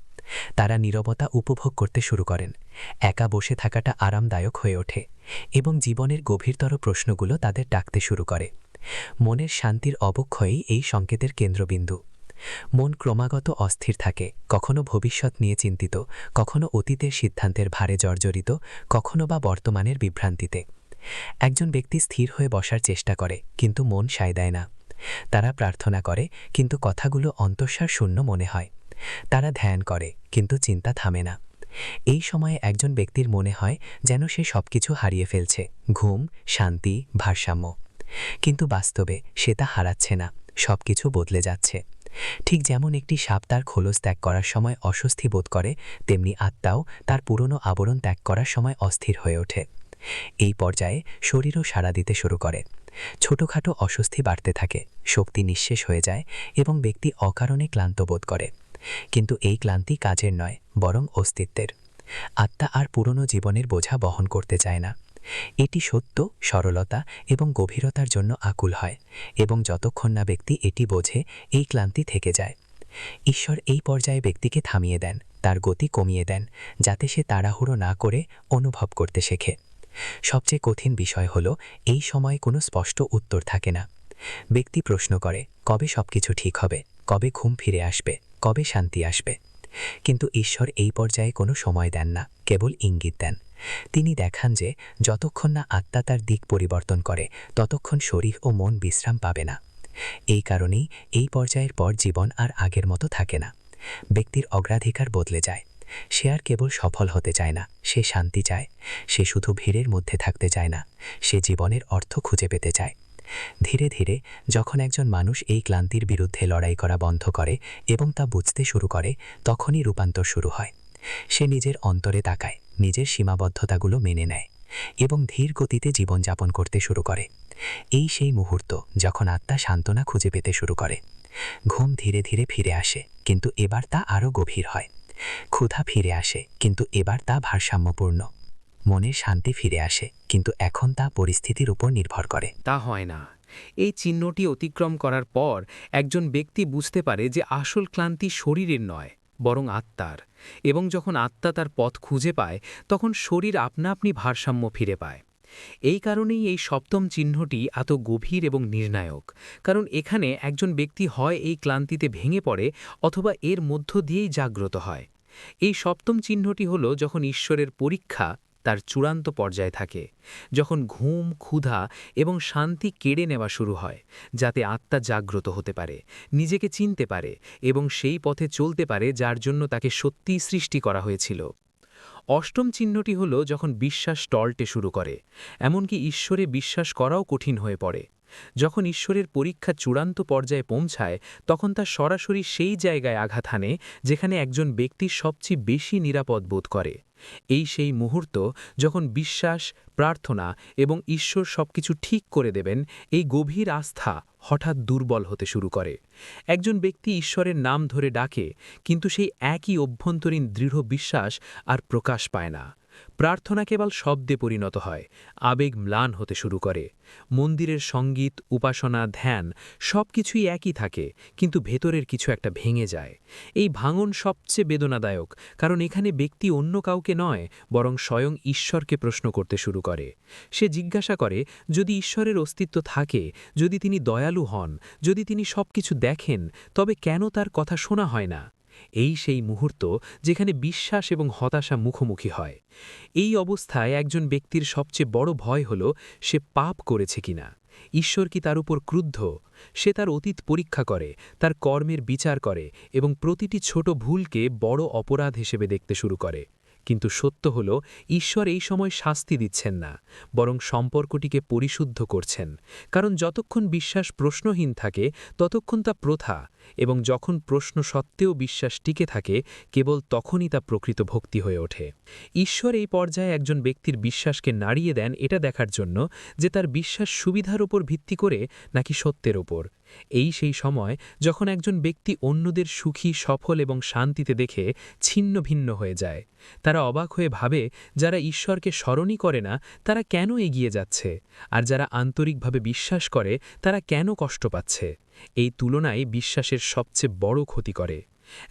তারা নীরবতা উপভোগ করতে শুরু করেন, একা বসে থাকাটা আরামদায়ক হয়ে ওঠে এবং জীবনের গভীরতর প্রশ্নগুলো তাদের ডাকতে শুরু করে। মনের শান্তির অবক্ষয়ই এই সংকেতের কেন্দ্রবিন্দু। মন ক্রমাগত অস্থির থাকে, কখনো ভবিষ্যৎ নিয়ে চিন্তিত, কখনো অতীতের সিদ্ধান্তের ভারে জর্জরিত, কখনো বা বর্তমানের বিভ্রান্তিতে। একজন ব্যক্তি স্থির হয়ে বসার চেষ্টা করে, কিন্তু মন সায় দেয় না। তারা প্রার্থনা করে, কিন্তু কথাগুলো অন্তঃসার শূন্য মনে হয়। তারা ধ্যান করে, কিন্তু চিন্তা থামে না। এই সময়ে একজন ব্যক্তির মনে হয় যেন সে সবকিছু হারিয়ে ফেলছে, ঘুম, শান্তি, ভারসাম্য। কিন্তু বাস্তবে সে তা হারাচ্ছে না, সবকিছু বদলে যাচ্ছে। ঠিক যেমন একটি সাপ তার খোলস ত্যাগ করার সময় অস্বস্তি বোধ করে, তেমনি আত্মাও তার পুরনো আবরণ ত্যাগ করার সময় অস্থির হয়ে ওঠে। এই পর্যায়ে শরীরও সাড়া দিতে শুরু করে। ছোটখাটো অস্বস্তি বাড়তে থাকে, শক্তি নিঃশেষ হয়ে যায় এবং ব্যক্তি অকারণে ক্লান্ত বোধ করে। কিন্তু এই ক্লান্তি কাজের নয়, বরং অস্তিত্বের। আত্মা আর পুরনো জীবনের বোঝা বহন করতে চায় না। এটি সত্য, সরলতা এবং গভীরতার জন্য আকুল হয়, এবং যতক্ষণ না ব্যক্তি এটি বোঝে, এই ক্লান্তি থেকে যায়। ঈশ্বর এই পর্যায়ে ব্যক্তিকে থামিয়ে দেন, তার গতি কমিয়ে দেন, যাতে সে তাড়াহুড়ো না করে অনুভব করতে শেখে। সবচেয়ে কঠিন বিষয় হলো, এই সময় কোনো স্পষ্ট উত্তর থাকে না। ব্যক্তি প্রশ্ন করে, কবে সবকিছু ঠিক হবে, কবে ঘুম ফিরে আসবে, কবে শান্তি আসবে। কিন্তু ঈশ্বর এই পর্যায়ে কোনো সময় দেন না, কেবল ইঙ্গিত দেন। তিনি দেখান যে যতক্ষণ না আত্মা তার দিক পরিবর্তন করে, ততক্ষণ শরীর ও মন বিশ্রাম পাবে না। এই কারণেই এই পর্যায়ের পর জীবন আর আগের মতো থাকে না। ব্যক্তির অগ্রাধিকার বদলে যায়। সে আর কেবল সফল হতে চায় না, সে শান্তি চায়। সে শুধু ভিড়ের মধ্যে থাকতে চায় না, সে জীবনের অর্থ খুঁজে পেতে চায়। ধীরে ধীরে যখন একজন মানুষ এই ক্লান্তির বিরুদ্ধে লড়াই করা বন্ধ করে এবং তা বুঝতে শুরু করে, তখনই রূপান্তর শুরু হয়। সে নিজের অন্তরে তাকায়, নিজের সীমাবদ্ধতাগুলো মেনে নেয় এবং ধীর গতিতে জীবনযাপন করতে শুরু করে। এই সেই মুহূর্ত যখন আত্মা সান্ত্বনা খুঁজে পেতে শুরু করে। ঘুম ধীরে ধীরে ফিরে আসে, কিন্তু এবার তা আরও গভীর হয়। ক্ষুধা ফিরে আসে, কিন্তু এবার তা ভারসাম্যপূর্ণ। মনের শান্তি ফিরে আসে, কিন্তু এখন তা পরিস্থিতির উপর নির্ভর করে। তা হয় না। এই চিহ্নটি অতিক্রম করার পর একজন ব্যক্তি বুঝতে পারে যে আসল ক্লান্তি শরীরের নয়, বরং আত্মার। এবং যখন আত্মা তার পথ খুঁজে পায়, তখন শরীর আপনা আপনি ভারসাম্য ফিরে পায়। এই কারণেই এই সপ্তম চিহ্নটি এত গভীর এবং নির্ণায়ক, কারণ এখানে একজন ব্যক্তি হয় এই ক্লান্তিতে ভেঙে পড়ে অথবা এর মধ্য দিয়েই জাগ্রত হয়। এই সপ্তম চিহ্নটি হল যখন ঈশ্বরের পরীক্ষা তার চূড়ান্ত পর্যায়ে থাকে, যখন ঘুম, ক্ষুধা এবং শান্তি কেড়ে নেওয়া শুরু হয়, যাতে আত্মা জাগ্রত হতে পারে, নিজেকে চিনতে পারে এবং সেই পথে চলতে পারে যার জন্য তাকে সত্যিই সৃষ্টি করা হয়েছিল। অষ্টম চিহ্নটি হল যখন বিশ্বাস টলতে শুরু করে, এমনকি ঈশ্বরে বিশ্বাস করাও কঠিন হয়ে পড়ে। যখন ঈশ্বরের পরীক্ষা চূড়ান্ত পর্যায়ে পৌঁছায়, তখন তা সরাসরি সেই জায়গায় আঘাত হানে যেখানে একজন ব্যক্তি সবচেয়ে বেশি নিরাপদ বোধ করে। এই সেই মুহূর্ত যখন বিশ্বাস, প্রার্থনা এবং ঈশ্বর সবকিছু ঠিক করে দেবেন, এই গভীর আস্থা হঠাৎ দুর্বল হতে শুরু করে। একজন ব্যক্তি ঈশ্বরের নাম ধরে ডাকে, কিন্তু সেই একই অভ্যন্তরীণ দৃঢ় বিশ্বাস আর প্রকাশ পায় না। প্রার্থনা কেবল শব্দে পরিণত হয়, আবেগ ম্লান হতে শুরু করে। মন্দিরের সঙ্গীত, উপাসনা, ধ্যান সবকিছুই একই থাকে, কিন্তু ভেতরের কিছু একটা ভেঙে যায়। এই ভাঙন সবচেয়ে বেদনাদায়ক, কারণ এখানে ব্যক্তি অন্য কাউকে নয়, বরং স্বয়ং ঈশ্বরকে প্রশ্ন করতে শুরু করে। সে জিজ্ঞাসা করে, যদি ঈশ্বরের অস্তিত্ব থাকে, যদি তিনি দয়ালু হন, যদি তিনি সবকিছু দেখেন, তবে কেন তার কথা শোনা হয় না? এই সেই মুহূর্ত যেখানে বিশ্বাস এবং হতাশা মুখোমুখি হয়। এই অবস্থায় একজন ব্যক্তির সবচেয়ে বড় ভয় হল সে পাপ করেছে কিনা। ঈশ্বর কি তার উপর ক্রুদ্ধ? সে তার অতীত পরীক্ষা করে, তার কর্মের বিচার করে এবং প্রতিটি ছোট ভুলকে বড় অপরাধ হিসেবে দেখতে শুরু করে। কিন্তু সত্য হল, ঈশ্বর এই সময় শাস্তি দিচ্ছেন না, বরং সম্পর্কটিকে পরিশুদ্ধ করছেন। কারণ যতক্ষণ বিশ্বাস প্রশ্নহীন থাকে, ততক্ষণ তা প্রথা, এবং যখন প্রশ্ন সত্ত্বেও বিশ্বাস টিকে থাকে, কেবল তখনই তা প্রকৃত ভক্তি হয়ে ওঠে। ঈশ্বর এই পর্যায়ে একজন ব্যক্তির বিশ্বাসকে নাড়িয়ে দেন এটা দেখার জন্য যে তার বিশ্বাস সুবিধার উপর ভিত্তি করে নাকি সত্যের ওপর। এই সেই সময় যখন একজন ব্যক্তি অন্যদের সুখী, সফল এবং শান্তিতে দেখে ছিন্ন ভিন্ন হয়ে যায়। তারা অবাক হয়ে ভাবে, যারা ঈশ্বরকে স্মরণই করে না তারা কেন এগিয়ে যাচ্ছে, আর যারা আন্তরিকভাবে বিশ্বাস করে তারা কেন কষ্ট পাচ্ছে। এই তুলনায় বিশ্বাসের সবচেয়ে বড় ক্ষতি করে।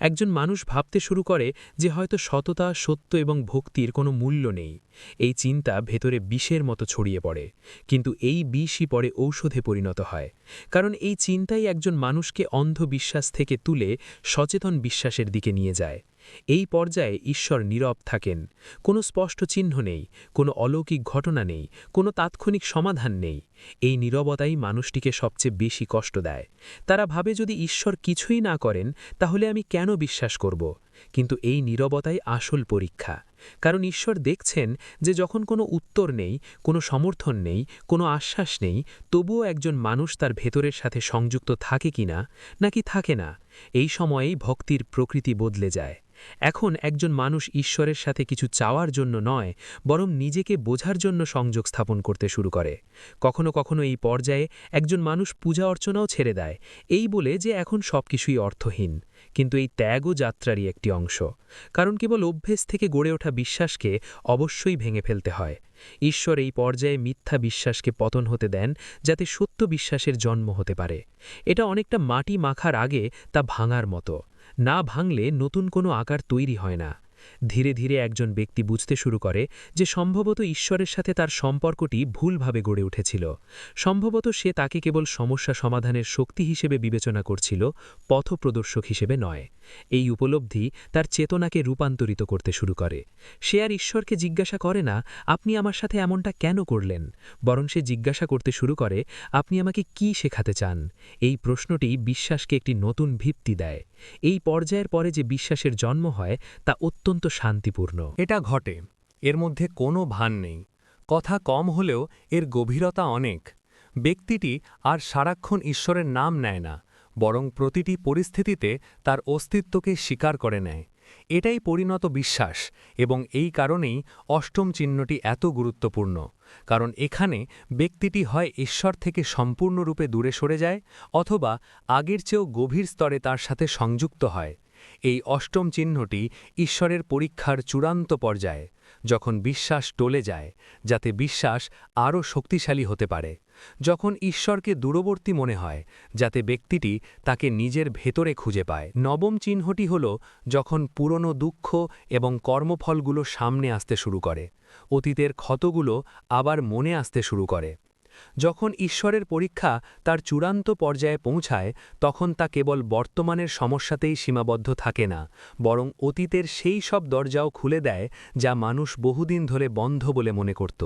একজন মানুষ ভাবতে শুরু করে যে হয়তো সততা, সত্য এবং ভক্তির কোনো মূল্য নেই। এই চিন্তা ভেতরে বিষের মতো ছড়িয়ে পড়ে, কিন্তু এই বিষই পরে ঔষধে পরিণত হয়। কারণ এই চিন্তাই একজন মানুষকে অন্ধ বিশ্বাস থেকে তুলে সচেতন বিশ্বাসের দিকে নিয়ে যায়। এই পর্যায়ে ঈশ্বর নীরব থাকেন। কোনো স্পষ্ট চিহ্ন নেই, কোনো অলৌকিক ঘটনা নেই, কোনো তাৎক্ষণিক সমাধান নেই। এই নীরবতাই মানুষটিকে সবচেয়ে বেশি কষ্ট দেয়। তারা ভাবে, যদি ঈশ্বর কিছুই না করেন তাহলে আমি কেন বিশ্বাস করব? কিন্তু এই নীরবতাই আসল পরীক্ষা। কারণ ঈশ্বর দেখছেন যে যখন কোনো উত্তর নেই, কোনো সমর্থন নেই, কোনো আশ্বাস নেই, তবুও একজন মানুষ তার ভেতরের সাথে সংযুক্ত থাকে কিনা, নাকি থাকে না। এই সময়েই ভক্তির প্রকৃতি বদলে যায়। এখন একজন মানুষ ঈশ্বরের সাথে কিছু চাওয়ার জন্য নয়, বরং নিজেকে বোঝার জন্য সংযোগ স্থাপন করতে শুরু করে। কখনো কখনো এই পর্যায়ে একজন মানুষ পূজা অর্চনাও ছেড়ে দেয়, এই বলে যে এখন সবকিছুই অর্থহীন। কিন্তু এই ত্যাগও যাত্রারই একটি অংশ, কারণ কেবল অভ্যেস থেকে গড়ে ওঠা বিশ্বাসকে অবশ্যই ভেঙে ফেলতে হয়। ঈশ্বর এই পর্যায়ে মিথ্যা বিশ্বাসকে পতন হতে দেন, যাতে সত্য বিশ্বাসের জন্ম হতে পারে। এটা অনেকটা মাটি মাখার আগে তা ভাঙার মতো। না ভাঙলে নতুন কোনো আকার তৈরি হয় না। ধীরে ধীরে একজন ব্যক্তি বুঝতে শুরু করে যে সম্ভবত ঈশ্বরের সাথে তার সম্পর্কটি ভুলভাবে গড়ে উঠেছিল। সম্ভবত সে তাকে কেবল সমস্যা সমাধানের শক্তি হিসেবে বিবেচনা করছিল, পথপ্রদর্শক হিসেবে নয়। এই উপলব্ধি তার চেতনাকে রূপান্তরিত করতে শুরু করে। সে আর ঈশ্বরকে জিজ্ঞাসা করে না, আপনি আমার সাথে এমনটা কেন করলেন, বরং সে জিজ্ঞাসা করতে শুরু করে, আপনি আমাকে কি শেখাতে চান? এই প্রশ্নটি বিশ্বাসকে একটি নতুন ভিত্তি দেয়। এই পর্যায়ের পরে যে বিশ্বাসের জন্ম হয় তা অত্যন্ত শান্তিপূর্ণ। এটা ঘটে, এর মধ্যে কোনো ভান নেই। কথা কম হলেও এর গভীরতা অনেক। ব্যক্তিটি আর সারাক্ষণ ঈশ্বরের নাম নেয় না, বরং প্রতিটি পরিস্থিতিতে তার অস্তিত্বকে স্বীকার করে নেয়। এটাই পরিণত বিশ্বাস, এবং এই কারণেই অষ্টম চিহ্নটি এত গুরুত্বপূর্ণ, কারণ এখানে ব্যক্তিটি হয় ঈশ্বর থেকে সম্পূর্ণরূপে দূরে সরে যায়, অথবা আগের চেয়েও গভীর স্তরে তার সাথে সংযুক্ত হয়। এই অষ্টম চিহ্নটি ঈশ্বরের পরীক্ষার চূড়ান্ত পর্যায়ে, যখন বিশ্বাস টলে যায়, যাতে বিশ্বাস আরও শক্তিশালী হতে পারে, যখন ঈশ্বরকে দূরবর্তী মনে হয়, যাতে ব্যক্তিটি তাকে নিজের ভেতরে খুঁজে পায়। নবম চিহ্নটি হল যখন পুরনো দুঃখ এবং কর্মফলগুলো সামনে আসতে শুরু করে, অতীতের ক্ষতগুলো আবার মনে আসতে শুরু করে। যখন ঈশ্বরের পরীক্ষা তার চূড়ান্ত পর্যায়ে পৌঁছায়, তখন তা কেবল বর্তমানের সমস্যাতেই সীমাবদ্ধ থাকে না, বরং অতীতের সেই সব দরজাও খুলে দেয় যা মানুষ বহুদিন ধরে বন্ধ বলে মনে করত।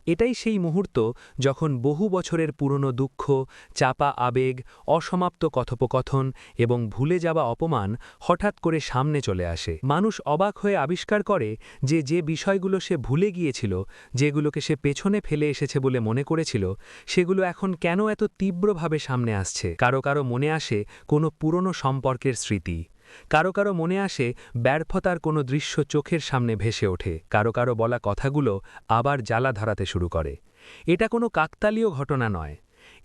এটাই সেই মুহূর্ত যখন বহু বছরের পুরনো দুঃখ, চাপা আবেগ, অসমাপ্ত কথোপকথন এবং ভুলে যাওয়া অপমান হঠাৎ করে সামনে চলে আসে। মানুষ অবাক হয়ে আবিষ্কার করে যে বিষয়গুলো সে ভুলে গিয়েছিল, যেগুলোকে সে পেছনে ফেলে এসেছে বলে মনে করেছিল, সেগুলো এখন কেন এত তীব্রভাবে সামনে আসছে। কারো কারো মনে আসে কোনো পুরনো সম্পর্কের স্মৃতি, কারো কারো মনে আসে ব্যর্থতার কোনো দৃশ্য চোখের সামনে ভেসে ওঠে, কারো কারো বলা কথাগুলো আবার জ্বালা ধরাতে শুরু করে। এটা কোনো কাকতালীয় ঘটনা নয়,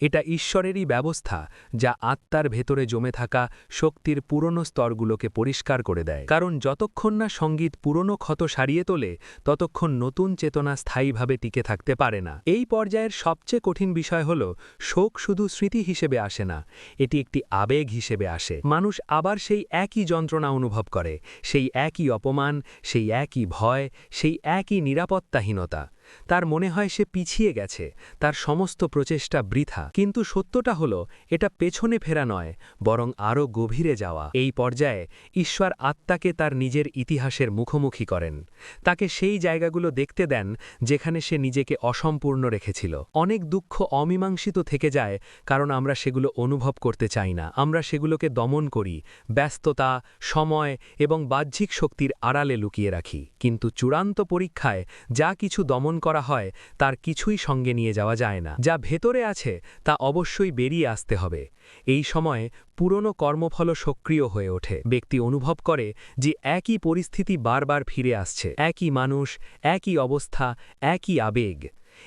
এটা ঈশ্বরেরই ব্যবস্থা, যা আত্মার ভেতরে জমে থাকা শক্তির পুরনো স্তরগুলোকে পরিষ্কার করে দেয়। কারণ যতক্ষণ না সঙ্গীত পুরনো ক্ষত সারিয়ে তোলে, ততক্ষণ নতুন চেতনা স্থায়ীভাবে টিকে থাকতে পারে না। এই পর্যায়ের সবচেয়ে কঠিন বিষয় হল, শোক শুধু স্মৃতি হিসেবে আসে না, এটি একটি আবেগ হিসেবে আসে। মানুষ আবার সেই একই যন্ত্রণা অনুভব করে, সেই একই অপমান, সেই একই ভয়, সেই একই নিরাপত্তাহীনতা। তার মনে হয় সে পিছিয়ে গেছে, তার সমস্ত প্রচেষ্টা বৃথা। কিন্তু সত্যটা হলো, এটা পেছনে ফেরা নয়, বরং আরও গভীরে যাওয়া। এই পর্যায়ে ঈশ্বর আত্মাকে তার নিজের ইতিহাসের মুখোমুখি করেন, তাকে সেই জায়গাগুলো দেখতে দেন যেখানে সে নিজেকে অসম্পূর্ণ রেখেছিল। অনেক দুঃখ অমীমাংসিত থেকে যায়, কারণ আমরা সেগুলো অনুভব করতে চাই না। আমরা সেগুলোকে দমন করি, ব্যস্ততা, সময় এবং বাহ্যিক শক্তির আড়ালে লুকিয়ে রাখি। কিন্তু চূড়ান্ত পরীক্ষায় যা কিছু দমন করা হয়, তার কিছুই সঙ্গে নিয়ে যাওয়া যায় না। যা ভেতরে আছে তা অবশ্যই বেরিয়ে আসতে হবে। এই সময়ে পুরনো কর্মফল সক্রিয় হয়ে ওঠে। ব্যক্তি অনুভব করে যে একই পরিস্থিতি বারবার ফিরে আসছে, একই মানুষ, একই অবস্থা, একই আবেগ।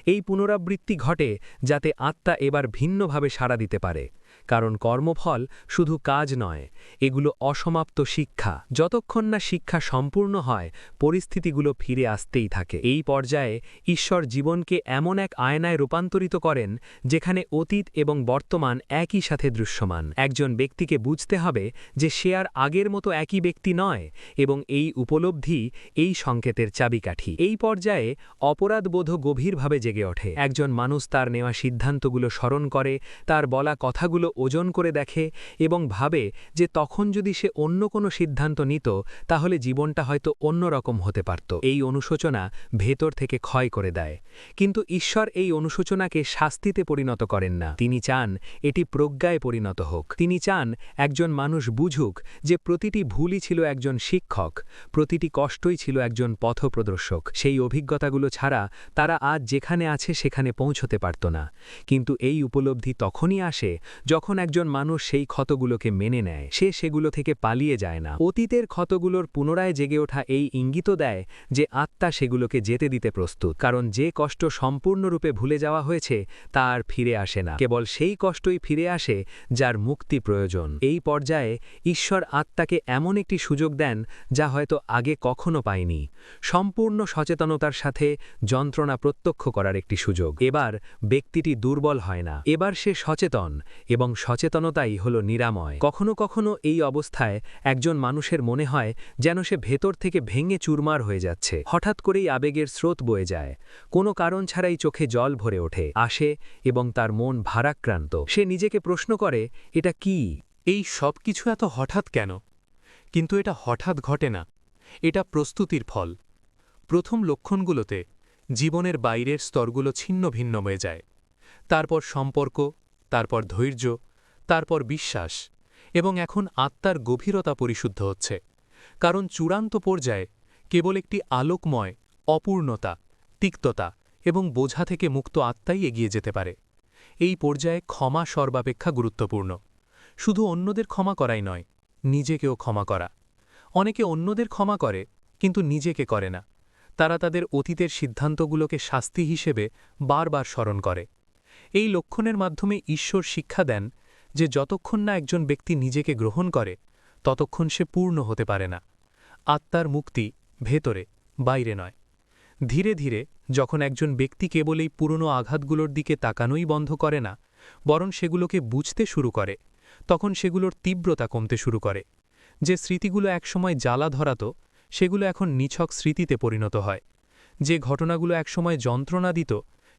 এই পুনরাবৃত্তি ঘটে যাতে আত্মা এবার ভিন্নভাবে সাড়া দিতে পারে, কারণ কর্মফল শুধু কাজ নয়, এগুলো অসমাপ্ত শিক্ষা। যতক্ষণ না শিক্ষা সম্পূর্ণ হয়, পরিস্থিতিগুলো ফিরে আসতেই থাকে। এই পর্যায়ে ঈশ্বর জীবনকে এমন এক আয়নায় রূপান্তরিত করেন যেখানে অতীত এবং বর্তমান একই সাথে দৃশ্যমান। একজন ব্যক্তিকে বুঝতে হবে যে সে আর আগের মতো একই ব্যক্তি নয়, এবং এই উপলব্ধি এই সংকেতের চাবিকাঠি। এই পর্যায়ে অপরাধবোধ গভীরভাবে জেগে ওঠে। একজন মানুষ তার নেওয়া সিদ্ধান্তগুলো স্মরণ করে, তার বলা কথাগুলো ওজন করে দেখে এবং ভাবে যে তখন যদি সে অন্য কোনো সিদ্ধান্ত নিত, তাহলে জীবনটা হয়তো অন্যরকম হতে পারত। এই অনুশোচনা ভেতর থেকে ক্ষয় করে দেয়। কিন্তু ঈশ্বর এই অনুশোচনাকে শাস্তিতে পরিণত করেন না। তিনি চান এটি প্রজ্ঞায় পরিণত হোক। তিনি চান একজন মানুষ বুঝুক যে প্রতিটি ভুলই ছিল একজন শিক্ষক, প্রতিটি কষ্টই ছিল একজন পথপ্রদর্শক। সেই অভিজ্ঞতাগুলো ছাড়া তারা আজ যেখানে আছে সেখানে পৌঁছতে পারত না। কিন্তু এই উপলব্ধি তখনই আসে যখন একজন মানুষ সেই ক্ষতগুলোকে মেনে নেয়। সে সেগুলো থেকে পালিয়ে যায় না। অতীতের ক্ষতগুলোর পুনরায় জেগে ওঠা এই ইঙ্গিত দেয় যে আত্মা সেগুলোকে যেতে দিতে প্রস্তুত, কারণ যে কষ্ট সম্পূর্ণরূপে ভুলে যাওয়া হয়েছে তা আর ফিরে আসে না। কেবল সেই কষ্টই ফিরে আসে যার মুক্তি প্রয়োজন। এই পর্যায়ে ঈশ্বর আত্মাকে এমন একটি সুযোগ দেন যা হয়তো আগে কখনো পায়নি, সম্পূর্ণ সচেতনতার সাথে যন্ত্রণা প্রত্যক্ষ করার একটি সুযোগ। এবার ব্যক্তিটি দুর্বল হয় না, এবার সে সচেতন, এবং সচেতনতাই হল নিরাময়। কখনো কখনো এই অবস্থায় একজন মানুষের মনে হয় যেন সে ভেতর থেকে ভেঙে চুরমার হয়ে যাচ্ছে। হঠাৎ করেই আবেগের স্রোত বয়ে যায়, কোনো কারণ ছাড়াই চোখে জল ভরে ওঠে, আসে এবং তার মন ভারাক্রান্ত। সে নিজেকে প্রশ্ন করে, এটা কি? এই সব কিছু এত হঠাৎ কেন? কিন্তু এটা হঠাৎ ঘটে না, এটা প্রস্তুতির ফল। প্রথম লক্ষণগুলোতে জীবনের বাইরের স্তরগুলো ছিন্ন ভিন্ন হয়ে যায়, তারপর সম্পর্ক, তারপর ধৈর্য, তারপর বিশ্বাস, এবং এখন আত্মার গভীরতা পরিশুদ্ধ হচ্ছে। কারণ চূড়ান্ত পর্যায়ে কেবল একটি আলোকময়, অপূর্ণতা, তিক্ততা এবং বোঝা থেকে মুক্ত আত্মাই এগিয়ে যেতে পারে। এই পর্যায়ে ক্ষমা সর্বাপেক্ষা গুরুত্বপূর্ণ। শুধু অন্যদের ক্ষমা করাই নয়, নিজেকেও ক্ষমা করা। অনেকে অন্যদের ক্ষমা করে, কিন্তু নিজেকে করে না। তারা তাদের অতীতের সিদ্ধান্তগুলোকে শাস্তি হিসেবে বারবার স্মরণ করে। এই লক্ষণের মাধ্যমে ঈশ্বর শিক্ষা দেন যে যতক্ষণ না একজন ব্যক্তি নিজেকে গ্রহণ করে, ততক্ষণ সে পূর্ণ হতে পারে না। আত্মার মুক্তি ভেতরে, বাইরে নয়। ধীরে ধীরে যখন একজন ব্যক্তি কেবল এই পুরনো আঘাতগুলোর দিকে তাকানোই বন্ধ করে না, বরং সেগুলোকে বুঝতে শুরু করে, তখন সেগুলোর তীব্রতা কমতে শুরু করে। যে স্মৃতিগুলো একসময় জ্বালা ধরাত, সেগুলো এখন নিছক স্মৃতিতে পরিণত হয়। যে ঘটনাগুলো একসময় যন্ত্রণা দিত,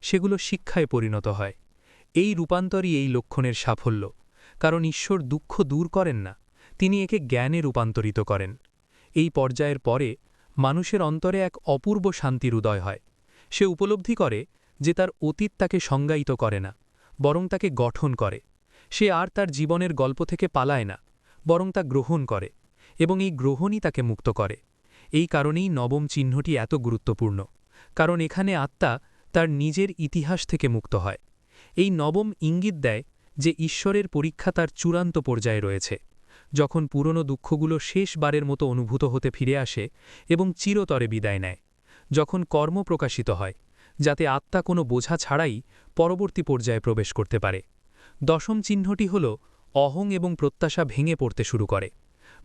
সেগুলো শিক্ষায় পরিণত হয়। এই রূপান্তরই এই লক্ষণের সাফল্য। কারণ ঈশ্বর দুঃখ দূর করেন না, তিনি একে জ্ঞানে রূপান্তরিত করেন। এই পর্যায়ের পরে মানুষের অন্তরে এক অপূর্ব শান্তির উদয় হয়। সে উপলব্ধি করে যে তার অতীত তাকে সংজ্ঞায়িত করে না, বরং তাকে গঠন করে। সে আর তার জীবনের গল্প থেকে পালায় না, বরং তা গ্রহণ করে, এবং এই গ্রহণই তাকে মুক্ত করে। এই কারণেই নবম চিহ্নটি এত গুরুত্বপূর্ণ, কারণ এখানে আত্মা তার নিজের ইতিহাস থেকে মুক্ত হয়। এই নবম ইঙ্গিত দেয় যে ঈশ্বরের পরীক্ষা তার চূড়ান্ত পর্যায়ে রয়েছে, যখন পুরনো দুঃখগুলো শেষবারের মতো অনুভূত হতে ফিরে আসে এবং চিরতরে বিদায় নেয়। যখন কর্ম প্রকাশিত হয়, যাতে আত্মা কোনো বোঝা ছাড়াই পরবর্তী পর্যায়ে প্রবেশ করতে পারে। দশম চিহ্নটি হল অহং এবং প্রত্যাশা ভেঙে পড়তে শুরু করে।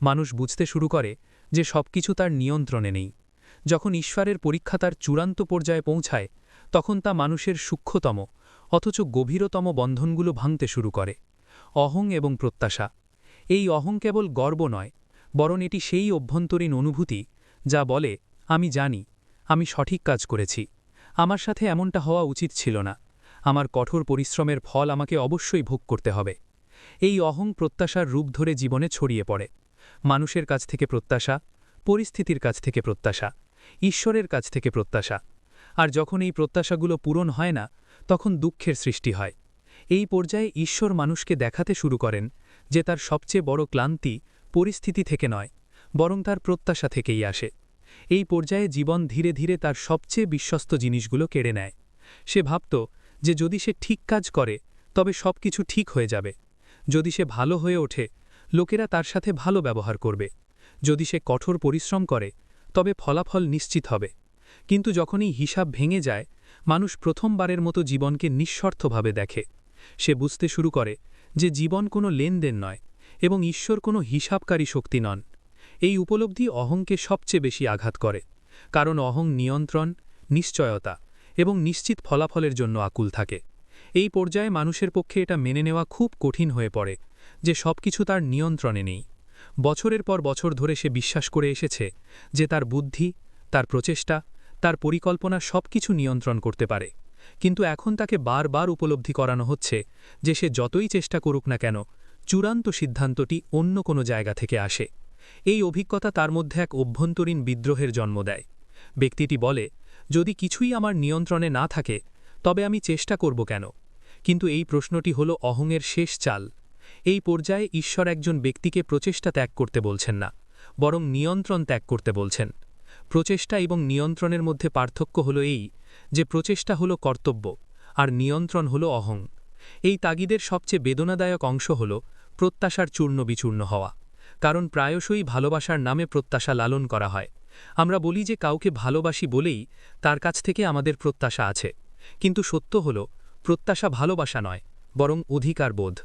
মানুষ বুঝতে শুরু করে যে সবকিছু তার নিয়ন্ত্রণে নেই। যখন ঈশ্বরের পরীক্ষা তার চূড়ান্ত পর্যায়ে পৌঁছায়, তখন তা মানুষের সূক্ষ্মতম অথচ গভীরতম বন্ধনগুলো ভাঙতে শুরু করে। অহং এবং প্রত্যাশা। এই অহং কেবল গর্ব নয়, বরং এটি সেই অভ্যন্তরীণ অনুভূতি যা বলে, আমি জানি, আমি সঠিক কাজ করেছি, আমার সাথে এমনটা হওয়া উচিত ছিল না, আমার কঠোর পরিশ্রমের ফল আমাকে অবশ্যই ভোগ করতে হবে। এই অহং প্রত্যাশার রূপ ধরে জীবনে ছড়িয়ে পড়ে। মানুষের কাছ থেকে প্রত্যাশা, পরিস্থিতির কাছ থেকে প্রত্যাশা, ঈশ্বরের কাছ থেকে প্রত্যাশা। আর যখন এই প্রত্যাশাগুলো পূরণ হয় না, তখন দুঃখের সৃষ্টি হয়। এই পর্যায়ে ঈশ্বর মানুষকে দেখাতে শুরু করেন যে তার সবচেয়ে বড় ক্লান্তি পরিস্থিতি থেকে নয়, বরং তার প্রত্যাশা থেকেই আসে। এই পর্যায়ে জীবন ধীরে ধীরে তার সবচেয়ে বিশ্বস্ত জিনিসগুলো কেড়ে নেয়। সে ভাবত যে যদি সে ঠিক কাজ করে, তবে সবকিছু ঠিক হয়ে যাবে। যদি সে ভালো হয়ে ওঠে, লোকেরা তার সাথে ভালো ব্যবহার করবে। যদি সে কঠোর পরিশ্রম করে, তবে ফলাফল নিশ্চিত হবে। কিন্তু যখনই হিসাব ভেঙে যায়, মানুষ প্রথমবারের মতো জীবনকে নিঃস্বার্থভাবে দেখে। সে বুঝতে শুরু করে যে জীবন কোনো লেনদেন নয়, এবং ঈশ্বর কোনো হিসাবকারী শক্তি নন। এই উপলব্ধি অহংকে সবচেয়ে বেশি আঘাত করে, কারণ অহং নিয়ন্ত্রণ, নিশ্চয়তা এবং নিশ্চিত ফলাফলের জন্য আকুল থাকে। এই পর্যায়ে মানুষের পক্ষে এটা মেনে নেওয়া খুব কঠিন হয়ে পড়ে যে সবকিছু তার নিয়ন্ত্রণে নেই। বছরের পর বছর ধরে সে বিশ্বাস করে এসেছে যে তার বুদ্ধি, তার প্রচেষ্টা, তার পরিকল্পনা সবকিছু নিয়ন্ত্রণ করতে পারে। কিন্তু এখন তাকে বারবার উপলব্ধি করানো হচ্ছে যে সে যতই চেষ্টা করুক না কেন, চূড়ান্ত সিদ্ধান্তটি অন্য কোনো জায়গা থেকে আসে। এই অভিজ্ঞতা তার মধ্যে এক অভ্যন্তরীণ বিদ্রোহের জন্ম দেয়। ব্যক্তিটি বলে, যদি কিছুই আমার নিয়ন্ত্রণে না থাকে, তবে আমি চেষ্টা করব কেন? কিন্তু এই প্রশ্নটি হল অহংয়ের শেষ চাল। এই পর্যায়ে ঈশ্বর একজন ব্যক্তিকে প্রচেষ্টা ত্যাগ করতে বলছেন না, বরং নিয়ন্ত্রণ ত্যাগ করতে বলছেন। প্রচেষ্টা এবং নিয়ন্ত্রণের মধ্যে পার্থক্য হল এই যে প্রচেষ্টা হল কর্তব্য, আর নিয়ন্ত্রণ হল অহং। এই তাগিদের সবচেয়ে বেদনাদায়ক অংশ হল প্রত্যাশার চূর্ণ বিচূর্ণ হওয়া। কারণ প্রায়শই ভালোবাসার নামে প্রত্যাশা লালন করা হয়। আমরা বলি যে কাউকে ভালোবাসি বলেই তার কাছ থেকে আমাদের প্রত্যাশা আছে। কিন্তু সত্য হল, প্রত্যাশা ভালোবাসা নয়, বরং অধিকার বোধ।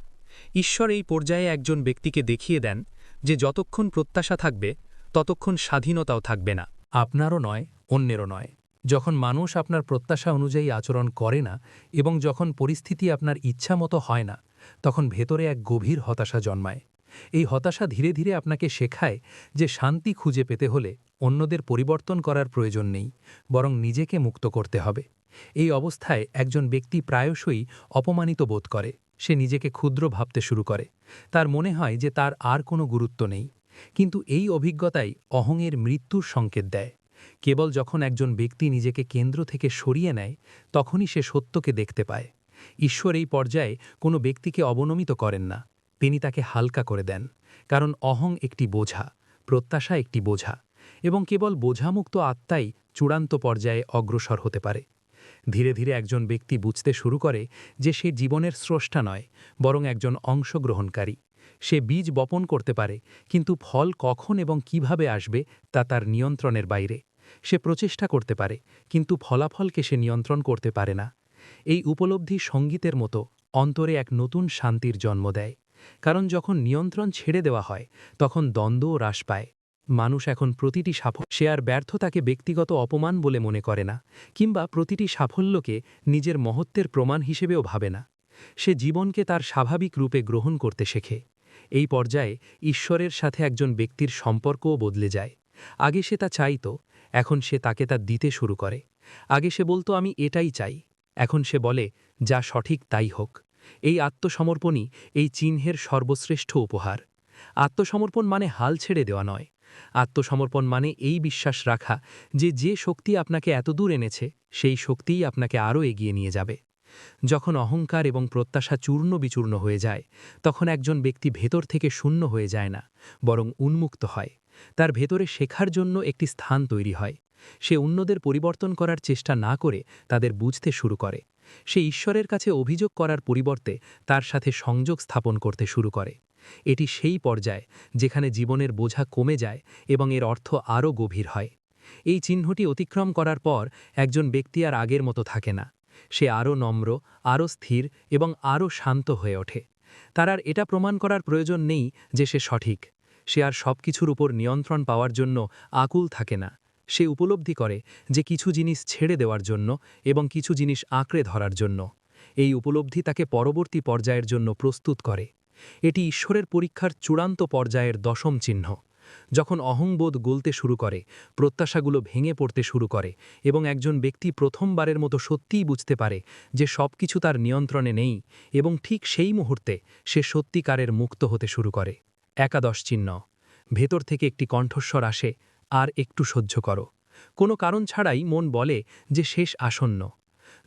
ঈশ্বর এই পর্যায়ে একজন ব্যক্তিকে দেখিয়ে দেন যে যতক্ষণ প্রত্যাশা থাকবে, ততক্ষণ স্বাধীনতাও থাকবে না। আপনারও নয়, অন্যেরও নয়। যখন মানুষ আপনার প্রত্যাশা অনুযায়ী আচরণ করে না এবং যখন পরিস্থিতি আপনার ইচ্ছা মতো হয় না, তখন ভেতরে এক গভীর হতাশা জন্মায়। এই হতাশা ধীরে ধীরে আপনাকে শেখায় যে শান্তি খুঁজে পেতে হলে অন্যদের পরিবর্তন করার প্রয়োজন নেই, বরং নিজেকে মুক্ত করতে হবে। এই অবস্থায় একজন ব্যক্তি প্রায়শই অপমানিত বোধ করে। সে নিজেকে ক্ষুদ্র ভাবতে শুরু করে। তার মনে হয় যে তার আর কোনো গুরুত্ব নেই। কিন্তু এই অভিজ্ঞতাই অহংয়ের মৃত্যুর সংকেত দেয়। কেবল যখন একজন ব্যক্তি নিজেকে কেন্দ্র থেকে সরিয়ে নেয়, তখনই সে সত্যকে দেখতে পায়। ঈশ্বর এই পর্যায়ে কোনো ব্যক্তিকে অবনমিত করেন না, তিনি তাকে হালকা করে দেন। কারণ অহং একটি বোঝা, প্রত্যাশা একটি বোঝা, এবং কেবল বোঝামুক্ত আত্মাই চূড়ান্ত পর্যায়ে অগ্রসর হতে পারে। ধীরে ধীরে একজন ব্যক্তি বুঝতে শুরু করে যে সে জীবনের স্রষ্টা নয়, বরং একজন অংশগ্রহণকারী। সে বীজ বপন করতে পারে, কিন্তু ফল কখন এবং কিভাবে আসবে তা তার নিয়ন্ত্রণের বাইরে। সে প্রচেষ্টা করতে পারে, কিন্তু ফলাফলকে সে নিয়ন্ত্রণ করতে পারে না। এই উপলব্ধি সঙ্গীতের মতো অন্তরে এক নতুন শান্তির জন্ম দেয়। কারণ যখন নিয়ন্ত্রণ ছেড়ে দেওয়া হয়, তখন দ্বন্দ্বও হ্রাস পায়। মানুষ এখন প্রতিটি সাফল্য সে আর ব্যর্থতাকে ব্যক্তিগত অপমান বলে মনে করে না, কিংবা প্রতিটি সাফল্যকে নিজের মহত্বের প্রমাণ হিসেবেও ভাবে না। সে জীবনকে তার স্বাভাবিক রূপে গ্রহণ করতে শেখে। এই পর্যায়ে ঈশ্বরের সাথে একজন ব্যক্তির সম্পর্কও বদলে যায়। আগে সে তা চাইত, এখন সে তাকে তা দিতে শুরু করে। আগে সে বলতো আমি এটাই চাই, এখন সে বলে যা সঠিক তাই হোক। এই আত্মসমর্পণই এই চিহ্নের সর্বশ্রেষ্ঠ উপহার। আত্মসমর্পণ মানে হাল ছেড়ে দেওয়া নয়। আত্মসমর্পণ মানে এই বিশ্বাস রাখা যে যে শক্তি আপনাকে এতদূর এনেছে, সেই শক্তিই আপনাকে আরও এগিয়ে নিয়ে যাবে। যখন অহংকার এবং প্রত্যাশা চূর্ণ বিচূর্ণ হয়ে যায়, তখন একজন ব্যক্তি ভেতর থেকে শূন্য হয়ে যায় না, বরং উন্মুক্ত হয়। তার ভেতরে শেখার জন্য একটি স্থান তৈরি হয়। সে অন্যদের পরিবর্তন করার চেষ্টা না করে তাদের বুঝতে শুরু করে। সে ঈশ্বরের কাছে অভিযোগ করার পরিবর্তে তার সাথে সংযোগ স্থাপন করতে শুরু করে। এটি সেই পর্যায় যেখানে জীবনের বোঝা কমে যায় এবং এর অর্থ আরও গভীর হয়। এই চিহ্নটি অতিক্রম করার পর একজন ব্যক্তি আর আগের মতো থাকে না। সে আরও নম্র, আরও স্থির এবং আরও শান্ত হয়ে ওঠে। তার আর এটা প্রমাণ করার প্রয়োজন নেই যে সে সঠিক। সে আর সব কিছুর উপর নিয়ন্ত্রণ পাওয়ার জন্য আকুল থাকে না। সে উপলব্ধি করে যে কিছু জিনিস ছেড়ে দেওয়ার জন্য এবং কিছু জিনিস আঁকড়ে ধরার জন্য। এই উপলব্ধি তাকে পরবর্তী পর্যায়ের জন্য প্রস্তুত করে। এটি ঈশ্বরের পরীক্ষার চূড়ান্ত পর্যায়ের দশম চিহ্ন। যখন অহংবোধ গলতে শুরু করে, প্রত্যাশাগুলো ভেঙে পড়তে শুরু করে এবং একজন ব্যক্তি প্রথমবারের মতো সত্যিই বুঝতে পারে যে সবকিছু তার নিয়ন্ত্রণে নেই, এবং ঠিক সেই মুহূর্তে সে সত্যিকারের মুক্ত হতে শুরু করে। একাদশ চিহ্ন। ভেতর থেকে একটি কণ্ঠস্বর আসে, আর একটু সহ্য করো। কোনো কারণ ছাড়াই মন বলে যে শেষ আসন্ন।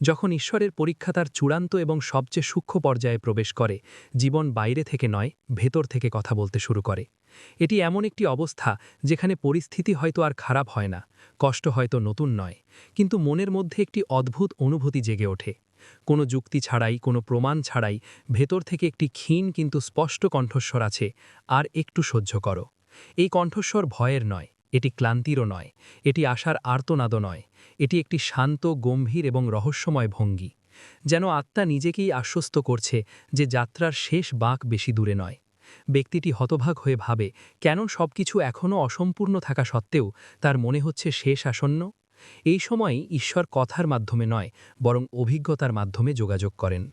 যখন ঈশ্বরের পরীক্ষা তার চূড়ান্ত এবং সবচেয়ে সূক্ষ্ম পর্যায়ে প্রবেশ করে, জীবন বাইরে থেকে নয়, ভেতর থেকে কথা বলতে শুরু করে। এটি এমন একটি অবস্থা যেখানে পরিস্থিতি হয়তো আর খারাপ হয় না, কষ্ট হয়তো নতুন নয়, কিন্তু মনের মধ্যে একটি অদ্ভুত অনুভূতি জেগে ওঠে। কোনো যুক্তি ছাড়াই, কোনো প্রমাণ ছাড়াই ভেতর থেকে একটি ক্ষীণ কিন্তু স্পষ্ট কণ্ঠস্বর আছে, আর একটু সহ্য করো। এই কণ্ঠস্বর ভয়ের নয়, এটি ক্লান্তিরও নয়, এটি আশার আর্তনাদও নয়। এটি একটি শান্ত, গম্ভীর এবং রহস্যময় ভঙ্গি, যেন আত্মা নিজেকেই আশ্বস্ত করছে যে যাত্রার শেষ বাঁক বেশি দূরে নয়। ব্যক্তিটি হতভাগ হয়ে ভাবে, কেন সবকিছু এখনও অসম্পূর্ণ থাকা সত্ত্বেও তার মনে হচ্ছে শেষ আসন্ন। এই সময়ই ঈশ্বর কথার মাধ্যমে নয়, বরং অভিজ্ঞতার মাধ্যমে যোগাযোগ করেন।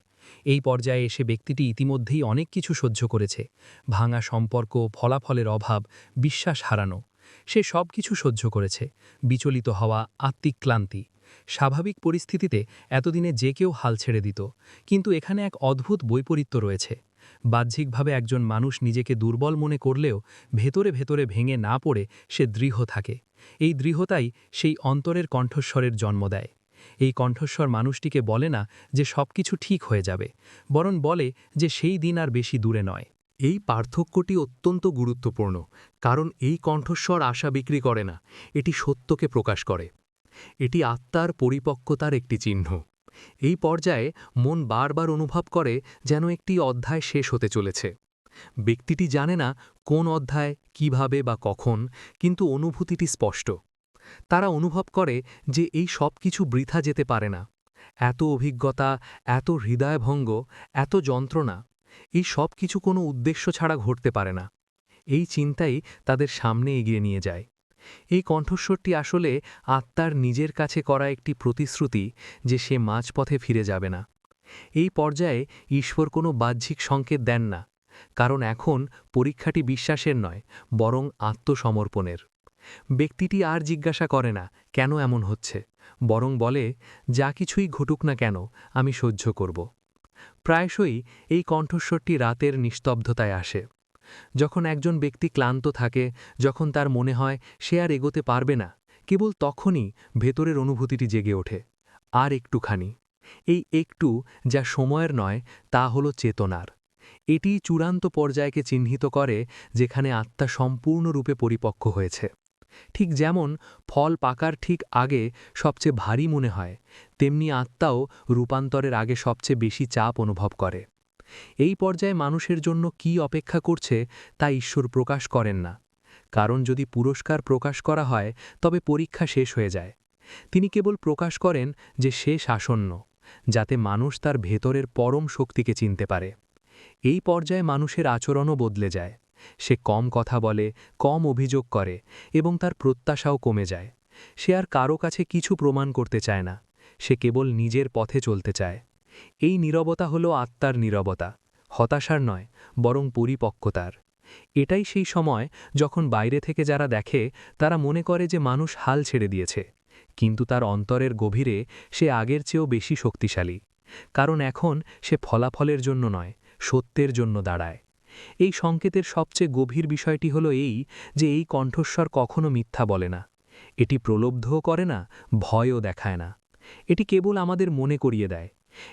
এই পর্যায়ে এসে ব্যক্তিটি ইতিমধ্যেই অনেক কিছু সহ্য করেছে: ভাঙা সম্পর্ক, ফলাফলের অভাব, বিশ্বাস হারানো। সে সব কিছু সহ্য করেছে: বিচলিত হওয়া, আত্মিক ক্লান্তি। স্বাভাবিক পরিস্থিতিতে এতদিনে যে কেউ হাল ছেড়ে দিত, কিন্তু এখানে এক অদ্ভুত বৈপরীত্য রয়েছে। বাহ্যিকভাবে একজন মানুষ নিজেকে দুর্বল মনে করলেও ভেতরে ভেতরে ভেঙে না পড়ে সে দৃঢ় থাকে। এই দৃঢ়তাই সেই অন্তরের কণ্ঠস্বরের জন্ম দেয়। এই কণ্ঠস্বর মানুষটিকে বলে না যে সবকিছু ঠিক হয়ে যাবে, বরং বলে যে সেই দিন আর বেশি দূরে নয়। এই পার্থক্যটি অত্যন্ত গুরুত্বপূর্ণ, কারণ এই কণ্ঠস্বর আশা বিক্রি করে না, এটি সত্যকে প্রকাশ করে। এটি আত্মার পরিপক্কতার একটি চিহ্ন। এই পর্যায়ে মন বারবার অনুভব করে যেন একটি অধ্যায় শেষ হতে চলেছে। ব্যক্তিটি জানে না কোন অধ্যায়, কিভাবে বা কখন, কিন্তু অনুভূতিটি স্পষ্ট। তারা অনুভব করে যে এই সব কিছু বৃথা যেতে পারে না। এত অভিজ্ঞতা, এত হৃদয়ভঙ্গ, এত যন্ত্রণা, এই সব কিছু কোনো উদ্দেশ্য ছাড়া ঘটতে পারে না। এই চিন্তাই তাদের সামনে এগিয়ে নিয়ে যায়। এই কণ্ঠস্বরটি আসলে আত্মার নিজের কাছে করা একটি প্রতিশ্রুতি যে সে মাঝপথে ফিরে যাবে না। এই পর্যায়ে ঈশ্বর কোনো বাহ্যিক সংকেত দেন না, কারণ এখন পরীক্ষাটি বিশ্বাসের নয়, বরং আত্মসমর্পণের। ব্যক্তিটি আর জিজ্ঞাসা করে না কেন এমন হচ্ছে, বরং বলে যা কিছুই ঘটুক না কেন আমি সহ্য করব। প্রায়শই এই কণ্ঠস্বরটি রাতের নিস্তব্ধতায় আসে। যখন একজন ব্যক্তি ক্লান্ত থাকে, যখন তার মনে হয় সে আর এগোতে পারবে না, কেবল তখনই ভেতরের অনুভূতিটি জেগে ওঠে, আর একটুখানি। এই একটু, যা সময়ের নয়, তা হলো চেতনার। এটি চূড়ান্ত পর্যায়কে চিহ্নিত করে যেখানে আত্মা সম্পূর্ণরূপে পরিপক্ক হয়েছে। ঠিক যেমন ফল পাকার ঠিক আগে সবচেয়ে ভারী মনে হয়, তেমনি আত্মাও রূপান্তরের আগে সবচেয়ে বেশি চাপ অনুভব করে। এই পর্যায়ে মানুষের জন্য কি অপেক্ষা করছে তা ঈশ্বর প্রকাশ করেন না, কারণ যদি পুরস্কার প্রকাশ করা হয় তবে পরীক্ষা শেষ হয়ে যায়। তিনি কেবল প্রকাশ করেন যে শেষ আসন্ন, যাতে মানুষ তার ভেতরের পরম শক্তিকে চিনতে পারে। এই পর্যায়ে মানুষের আচরণও বদলে যায়। সে কম কথা বলে, কম অভিযোগ করে এবং তার প্রত্যাশাও কমে যায়। সে আর কারো কাছে কিছু প্রমাণ করতে চায় না, সে কেবল নিজের পথে চলতে চায়। এই নীরবতা হল আত্মার নীরবতা, হতাশার নয়, বরং পরিপক্কতার। এটাই সেই সময় যখন বাইরে থেকে যারা দেখে তারা মনে করে যে মানুষ হাল ছেড়ে দিয়েছে, কিন্তু তার অন্তরের গভীরে সে আগের চেয়েও বেশি শক্তিশালী, কারণ এখন সে ফলাফলের জন্য নয়, সত্যের জন্য দাঁড়ায়। এই সংকেতের সবচেয়ে গভীর বিষয়টি হলো এই যে এই কণ্ঠস্বর কখনো মিথ্যা বলে না। এটি প্রলোভও করে না, ভয়ও দেখায় না। এটি কেবল আমাদের মনে করিয়ে দেয়।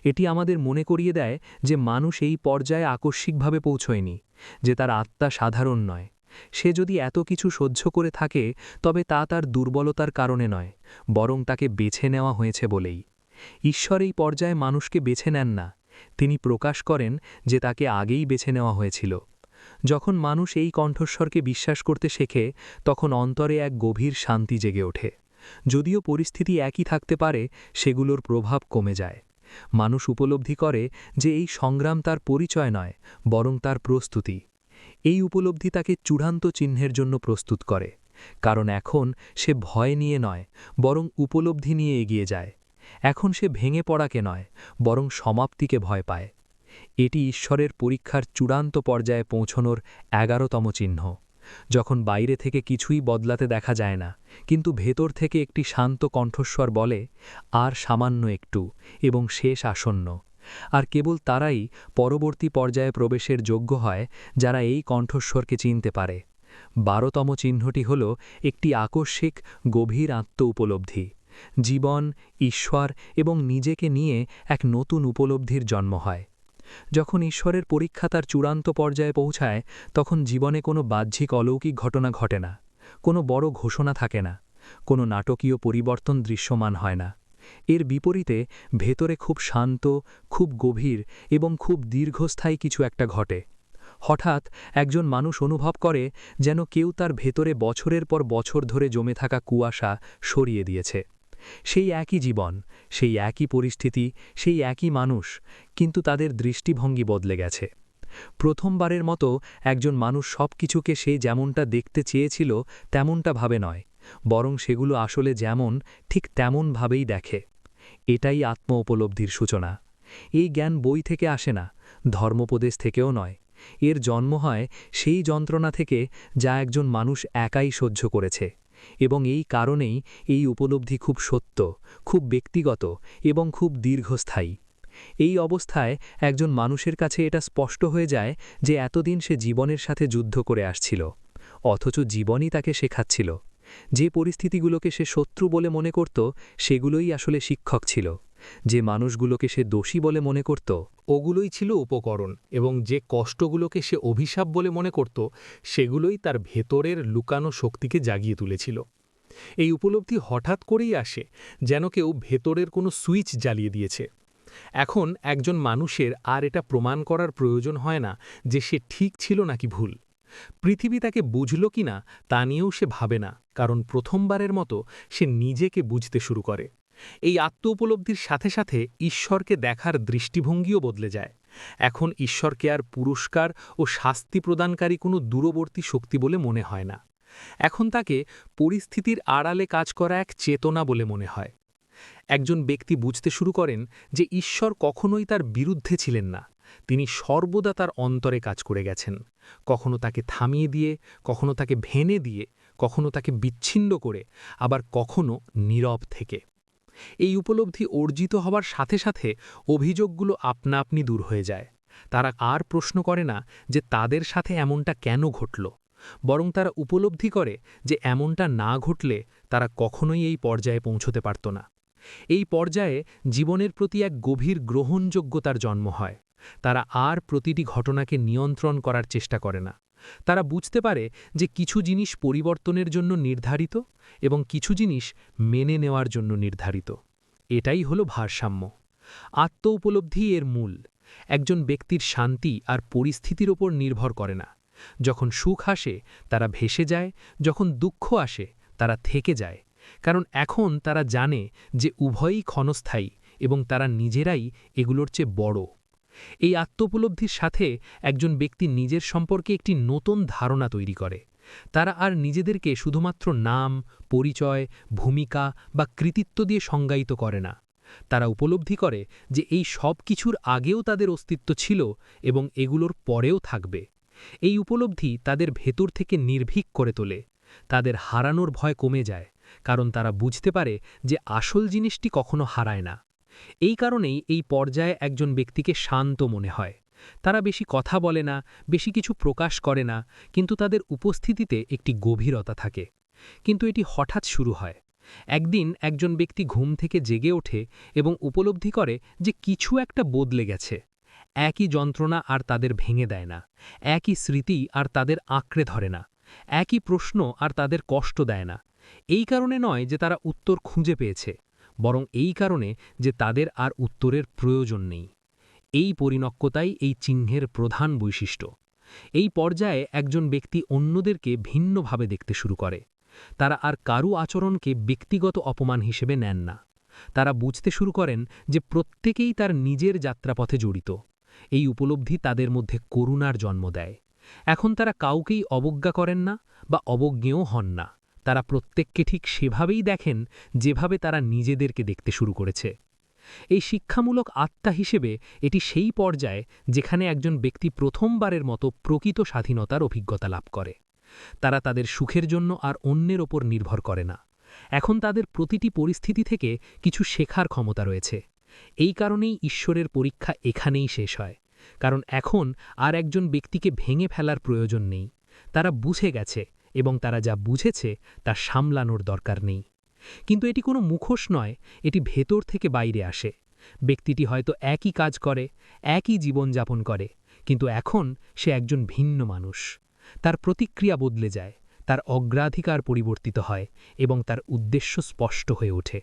এটি আমাদের মনে করিয়ে দেয় যে মানুষ এই পর্যায়ে আকস্মিকভাবে পৌঁছয়নি, যে তার আত্মা সাধারণ নয়। সে যদি এত কিছু সহ্য করে থাকে তবে তা তার দুর্বলতার কারণে নয়, বরং তাকে বেছে নেওয়া হয়েছে বলেই। ঈশ্বর এই পর্যায়ে মানুষকে বেছে নেন না, তিনি প্রকাশ করেন যে তাকে আগেই বেছে নেওয়া হয়েছিল। যখন মানুষ এই কণ্ঠস্বরকে বিশ্বাস করতে শেখে তখন অন্তরে এক গভীর শান্তি জেগে ওঠে। যদিও পরিস্থিতি একই থাকতে পারে, সেগুলোর প্রভাব কমে যায়। মানুষ উপলব্ধি করে যে এই সংগ্রাম তার পরিচয় নয়, বরং তার প্রস্তুতি। এই উপলব্ধি তাকে চূড়ান্ত চিহ্নের জন্য প্রস্তুত করে, কারণ এখন সে ভয় নিয়ে নয়, বরং উপলব্ধি নিয়ে এগিয়ে যায়। এখন সে ভেঙে পড়াকে নয়, বরং সমাপ্তিকে ভয় পায়। এটি ঈশ্বরের পরীক্ষার চূড়ান্ত পর্যায়ে পৌঁছনোর 11তম চিহ্ন, যখন বাইরে থেকে কিছুই বদলাতে দেখা যায় না, কিন্তু ভেতর থেকে একটি শান্ত কণ্ঠস্বর বলে, আর সামান্য একটু, এবং শেষ আসন্ন। আর কেবল তারাই পরবর্তী পর্যায়ে প্রবেশের যোগ্য হয় যারা এই কণ্ঠস্বরকে চিনতে পারে। 12তম চিহ্নটি হল একটি আকস্মিক গভীর আত্ম উপলব্ধি। জীবন, ঈশ্বর এবং নিজেকে নিয়ে এক নতুন উপলব্ধির জন্ম হয়। যখন ঈশ্বরের পরীক্ষা তার চূড়ান্ত পর্যায়ে পৌঁছায় তখন জীবনে কোনো বাহ্যিক অলৌকিক ঘটনা ঘটে না, কোনো বড় ঘোষণা থাকে না, কোনো নাটকীয় পরিবর্তন দৃশ্যমান হয় না। এর বিপরীতে ভেতরে খুব শান্ত, খুব গভীর এবং খুব দীর্ঘস্থায়ী কিছু একটা ঘটে। হঠাৎ একজন মানুষ অনুভব করে যেন কেউ তার ভেতরে বছরের পর বছর ধরে জমে থাকা কুয়াশা সরিয়ে দিয়েছে। সেই একই জীবন, সেই একই পরিস্থিতি, সেই একই মানুষ, কিন্তু তাদের দৃষ্টিভঙ্গি বদলে গেছে। প্রথমবারের মতো একজন মানুষ সব কিছুকে সে যেমনটা দেখতে চেয়েছিল তেমনটা ভাবে নয়, বরং সেগুলো আসলে যেমন ঠিক তেমনভাবেই দেখে। এটাই আত্ম উপলব্ধির সূচনা। এই জ্ঞান বই থেকে আসে না, ধর্মোপদেশ থেকেও নয়। এর জন্ম হয় সেই যন্ত্রণা থেকে যা একজন মানুষ একাই সহ্য করেছে, এবং এই কারণেই এই উপলব্ধি খুব সত্য, খুব ব্যক্তিগত এবং খুব দীর্ঘস্থায়ী। এই অবস্থায় একজন মানুষের কাছে এটা স্পষ্ট হয়ে যায় যে এতদিন সে জীবনের সাথে যুদ্ধ করে আসছিল, অথচ জীবনই তাকে শেখাচ্ছিল। যে পরিস্থিতিগুলোকে সে শত্রু বলে মনে করত সেগুলোই আসলে শিক্ষক ছিল। যে মানুষগুলোকে সে দোষী বলে মনে করত ওগুলোই ছিল উপকরণ, এবং যে কষ্টগুলোকে সে অভিশাপ বলে মনে করত সেগুলোই তার ভেতরের লুকানো শক্তিকে জাগিয়ে তুলেছিল। এই উপলব্ধি হঠাৎ করেই আসে, যেন কেউ ভেতরের কোনো সুইচ জ্বালিয়ে দিয়েছে। এখন একজন মানুষের আর এটা প্রমাণ করার প্রয়োজন হয় না যে সে ঠিক ছিল নাকি ভুল। পৃথিবী তাকে বুঝল কিনা তা নিয়েও সে ভাবে না, কারণ প্রথমবারের মতো সে নিজেকে বুঝতে শুরু করে। এই আত্ম উপলব্ধির সাথে সাথে ঈশ্বরকে দেখার দৃষ্টিভঙ্গিও বদলে যায়। এখন ঈশ্বরকে আর পুরস্কার ও শাস্তি প্রদানকারী কোনো দূরবর্তী শক্তি বলে মনে হয় না। এখন তাকে পরিস্থিতির আড়ালে কাজ করা এক চেতনা বলে মনে হয়। একজন ব্যক্তি বুঝতে শুরু করেন যে ঈশ্বর কখনোই তার বিরুদ্ধে ছিলেন না, তিনি সর্বদা তার অন্তরে কাজ করে গেছেন, কখনো তাকে থামিয়ে দিয়ে, কখনো তাকে ভেনে দিয়ে, কখনো তাকে বিচ্ছিন্ন করে, আবার কখনো নীরব থেকে। এই উপলব্ধি অর্জিত হবার সাথে সাথে অভিযোগগুলো আপনা আপনি দূর হয়ে যায়। তারা আর প্রশ্ন করে না যে তাদের সাথে এমনটা কেন ঘটল, বরং তারা উপলব্ধি করে যে এমনটা না ঘটলে তারা কখনোই এই পর্যায়ে পৌঁছতে পারত না। এই পর্যায়ে জীবনের প্রতি এক গভীর গ্রহণযোগ্যতার জন্ম হয়। তারা আর প্রতিটি ঘটনাকে নিয়ন্ত্রণ করার চেষ্টা করে না, তারা বুঝতে পারে যে কিছু জিনিস পরিবর্তনের জন্য নির্ধারিত এবং কিছু জিনিস মেনে নেওয়ার জন্য নির্ধারিত। এটাই হলো ভারসাম্য। আত্ম উপলব্ধি এর মূল। একজন ব্যক্তির শান্তি আর পরিস্থিতির ওপর নির্ভর করে না। যখন সুখ আসে তারা ভেসে যায়, যখন দুঃখ আসে তারা থেকে যায়, কারণ এখন তারা জানে যে উভয়ই ক্ষণস্থায়ী এবং তারা নিজেরাই এগুলোর চেয়ে বড়। এই আত্মোপলব্ধির সাথে একজন ব্যক্তি নিজের সম্পর্কে একটি নতুন ধারণা তৈরি করে। তারা আর নিজেদেরকে শুধুমাত্র নাম, পরিচয়, ভূমিকা বা কৃতিত্ব দিয়ে সংজ্ঞায়িত করে না। তারা উপলব্ধি করে যে এই সব কিছুর আগেও তাদের অস্তিত্ব ছিল এবং এগুলোর পরেও থাকবে। এই উপলব্ধি তাদের ভেতর থেকে নির্ভীক করে তোলে। তাদের হারানোর ভয় কমে যায়, কারণ তারা বুঝতে পারে যে আসল জিনিসটি কখনো হারায় না। এই কারণেই এই পর্যায়ে একজন ব্যক্তিকে শান্ত মনে হয়। তারা বেশি কথা বলে না, বেশি কিছু প্রকাশ করে না, কিন্তু তাদের উপস্থিতিতে একটি গভীরতা থাকে। কিন্তু এটি হঠাৎ শুরু হয়। একদিন একজন ব্যক্তি ঘুম থেকে জেগে ওঠে এবং উপলব্ধি করে যে কিছু একটা বদলে গেছে। একই যন্ত্রণা আর তাদের ভেঙে দেয় না, একই স্মৃতি আর তাদের আঁকড়ে ধরে না, একই প্রশ্ন আর তাদের কষ্ট দেয় না। এই কারণে নয় যে তারা উত্তর খুঁজে পেয়েছে, বরং এই কারণে যে তাদের আর উত্তরের প্রয়োজন নেই। এই পরিণক্কতাই এই চিহ্নের প্রধান বৈশিষ্ট্য। এই পর্যায়ে একজন ব্যক্তি অন্যদেরকে ভিন্নভাবে দেখতে শুরু করে। তারা আর কারু আচরণকে ব্যক্তিগত অপমান হিসেবে নেন না। তারা বুঝতে শুরু করেন যে প্রত্যেকেই তার নিজের যাত্রাপথে জড়িত। এই উপলব্ধি তাদের মধ্যে করুণার জন্ম দেয়। এখন তারা কাউকেই অবজ্ঞা করেন না বা অবজ্ঞেয় হন না। তারা প্রত্যেককে ঠিক সেভাবেই দেখেন যেভাবে তারা নিজেদেরকে দেখতে শুরু করেছে। এই শিক্ষামূলক আত্মা হিসেবে এটি সেই পর্যায়ে যেখানে একজন ব্যক্তি প্রথমবারের মতো প্রকৃত স্বাধীনতার অভিজ্ঞতা লাভ করে। তারা তাদের সুখের জন্য আর অন্যের ওপর নির্ভর করে না। এখন তাদের প্রতিটি পরিস্থিতি থেকে কিছু শেখার ক্ষমতা রয়েছে। এই কারণেই ঈশ্বরের পরীক্ষা এখানেই শেষ হয়, কারণ এখন আর একজন ব্যক্তিকে ভেঙে ফেলার প্রয়োজন নেই। তারা বুঝে গেছে এবং তারা যা বুঝেছে তা সামলানোর দরকার নেই। কিন্তু এটি কোনো মুখোশ নয়, এটি ভেতর থেকে বাইরে আসে। ব্যক্তিটি হয়তো একই কাজ করে, একই জীবনযাপন করে, কিন্তু এখন সে একজন ভিন্ন মানুষ। তার প্রতিক্রিয়া বদলে যায়, তার অগ্রাধিকার পরিবর্তিত হয় এবং তার উদ্দেশ্য স্পষ্ট হয়ে ওঠে।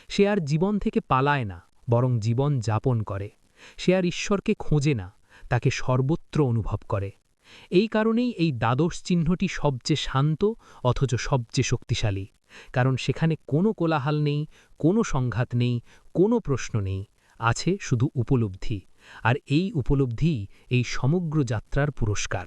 সে আর জীবন থেকে পালায় না, বরং জীবন যাপন করে। সে আর ঈশ্বরকে খোঁজে না, তাকে সর্বত্র অনুভব করে। এই কারণেই এই দ্বাদশ চিহ্নটি সবচেয়ে শান্ত অথচ সবচেয়ে শক্তিশালী, কারণ সেখানে কোনো কোলাহল নেই, কোনো সংঘাত নেই, কোনো প্রশ্ন নেই, আছে শুধু উপলব্ধি। আর এই উপলব্ধিই এই সমগ্র যাত্রার পুরস্কার।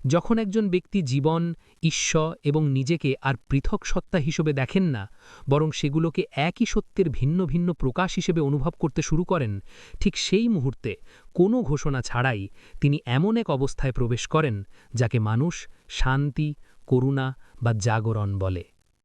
যখন একজন ব্যক্তি জীবন, ঈশ্বর এবং নিজেকে আর পৃথক সত্তা হিসেবে দেখেন না, বরং সেগুলোকে একই সত্যের ভিন্ন ভিন্ন প্রকাশ হিসেবে অনুভব করতে শুরু করেন, ঠিক সেই মুহূর্তে কোনো ঘোষণা ছাড়াই তিনি এমন এক অবস্থায় প্রবেশ করেন যাকে মানুষ শান্তি, করুণা বা জাগরণ বলে।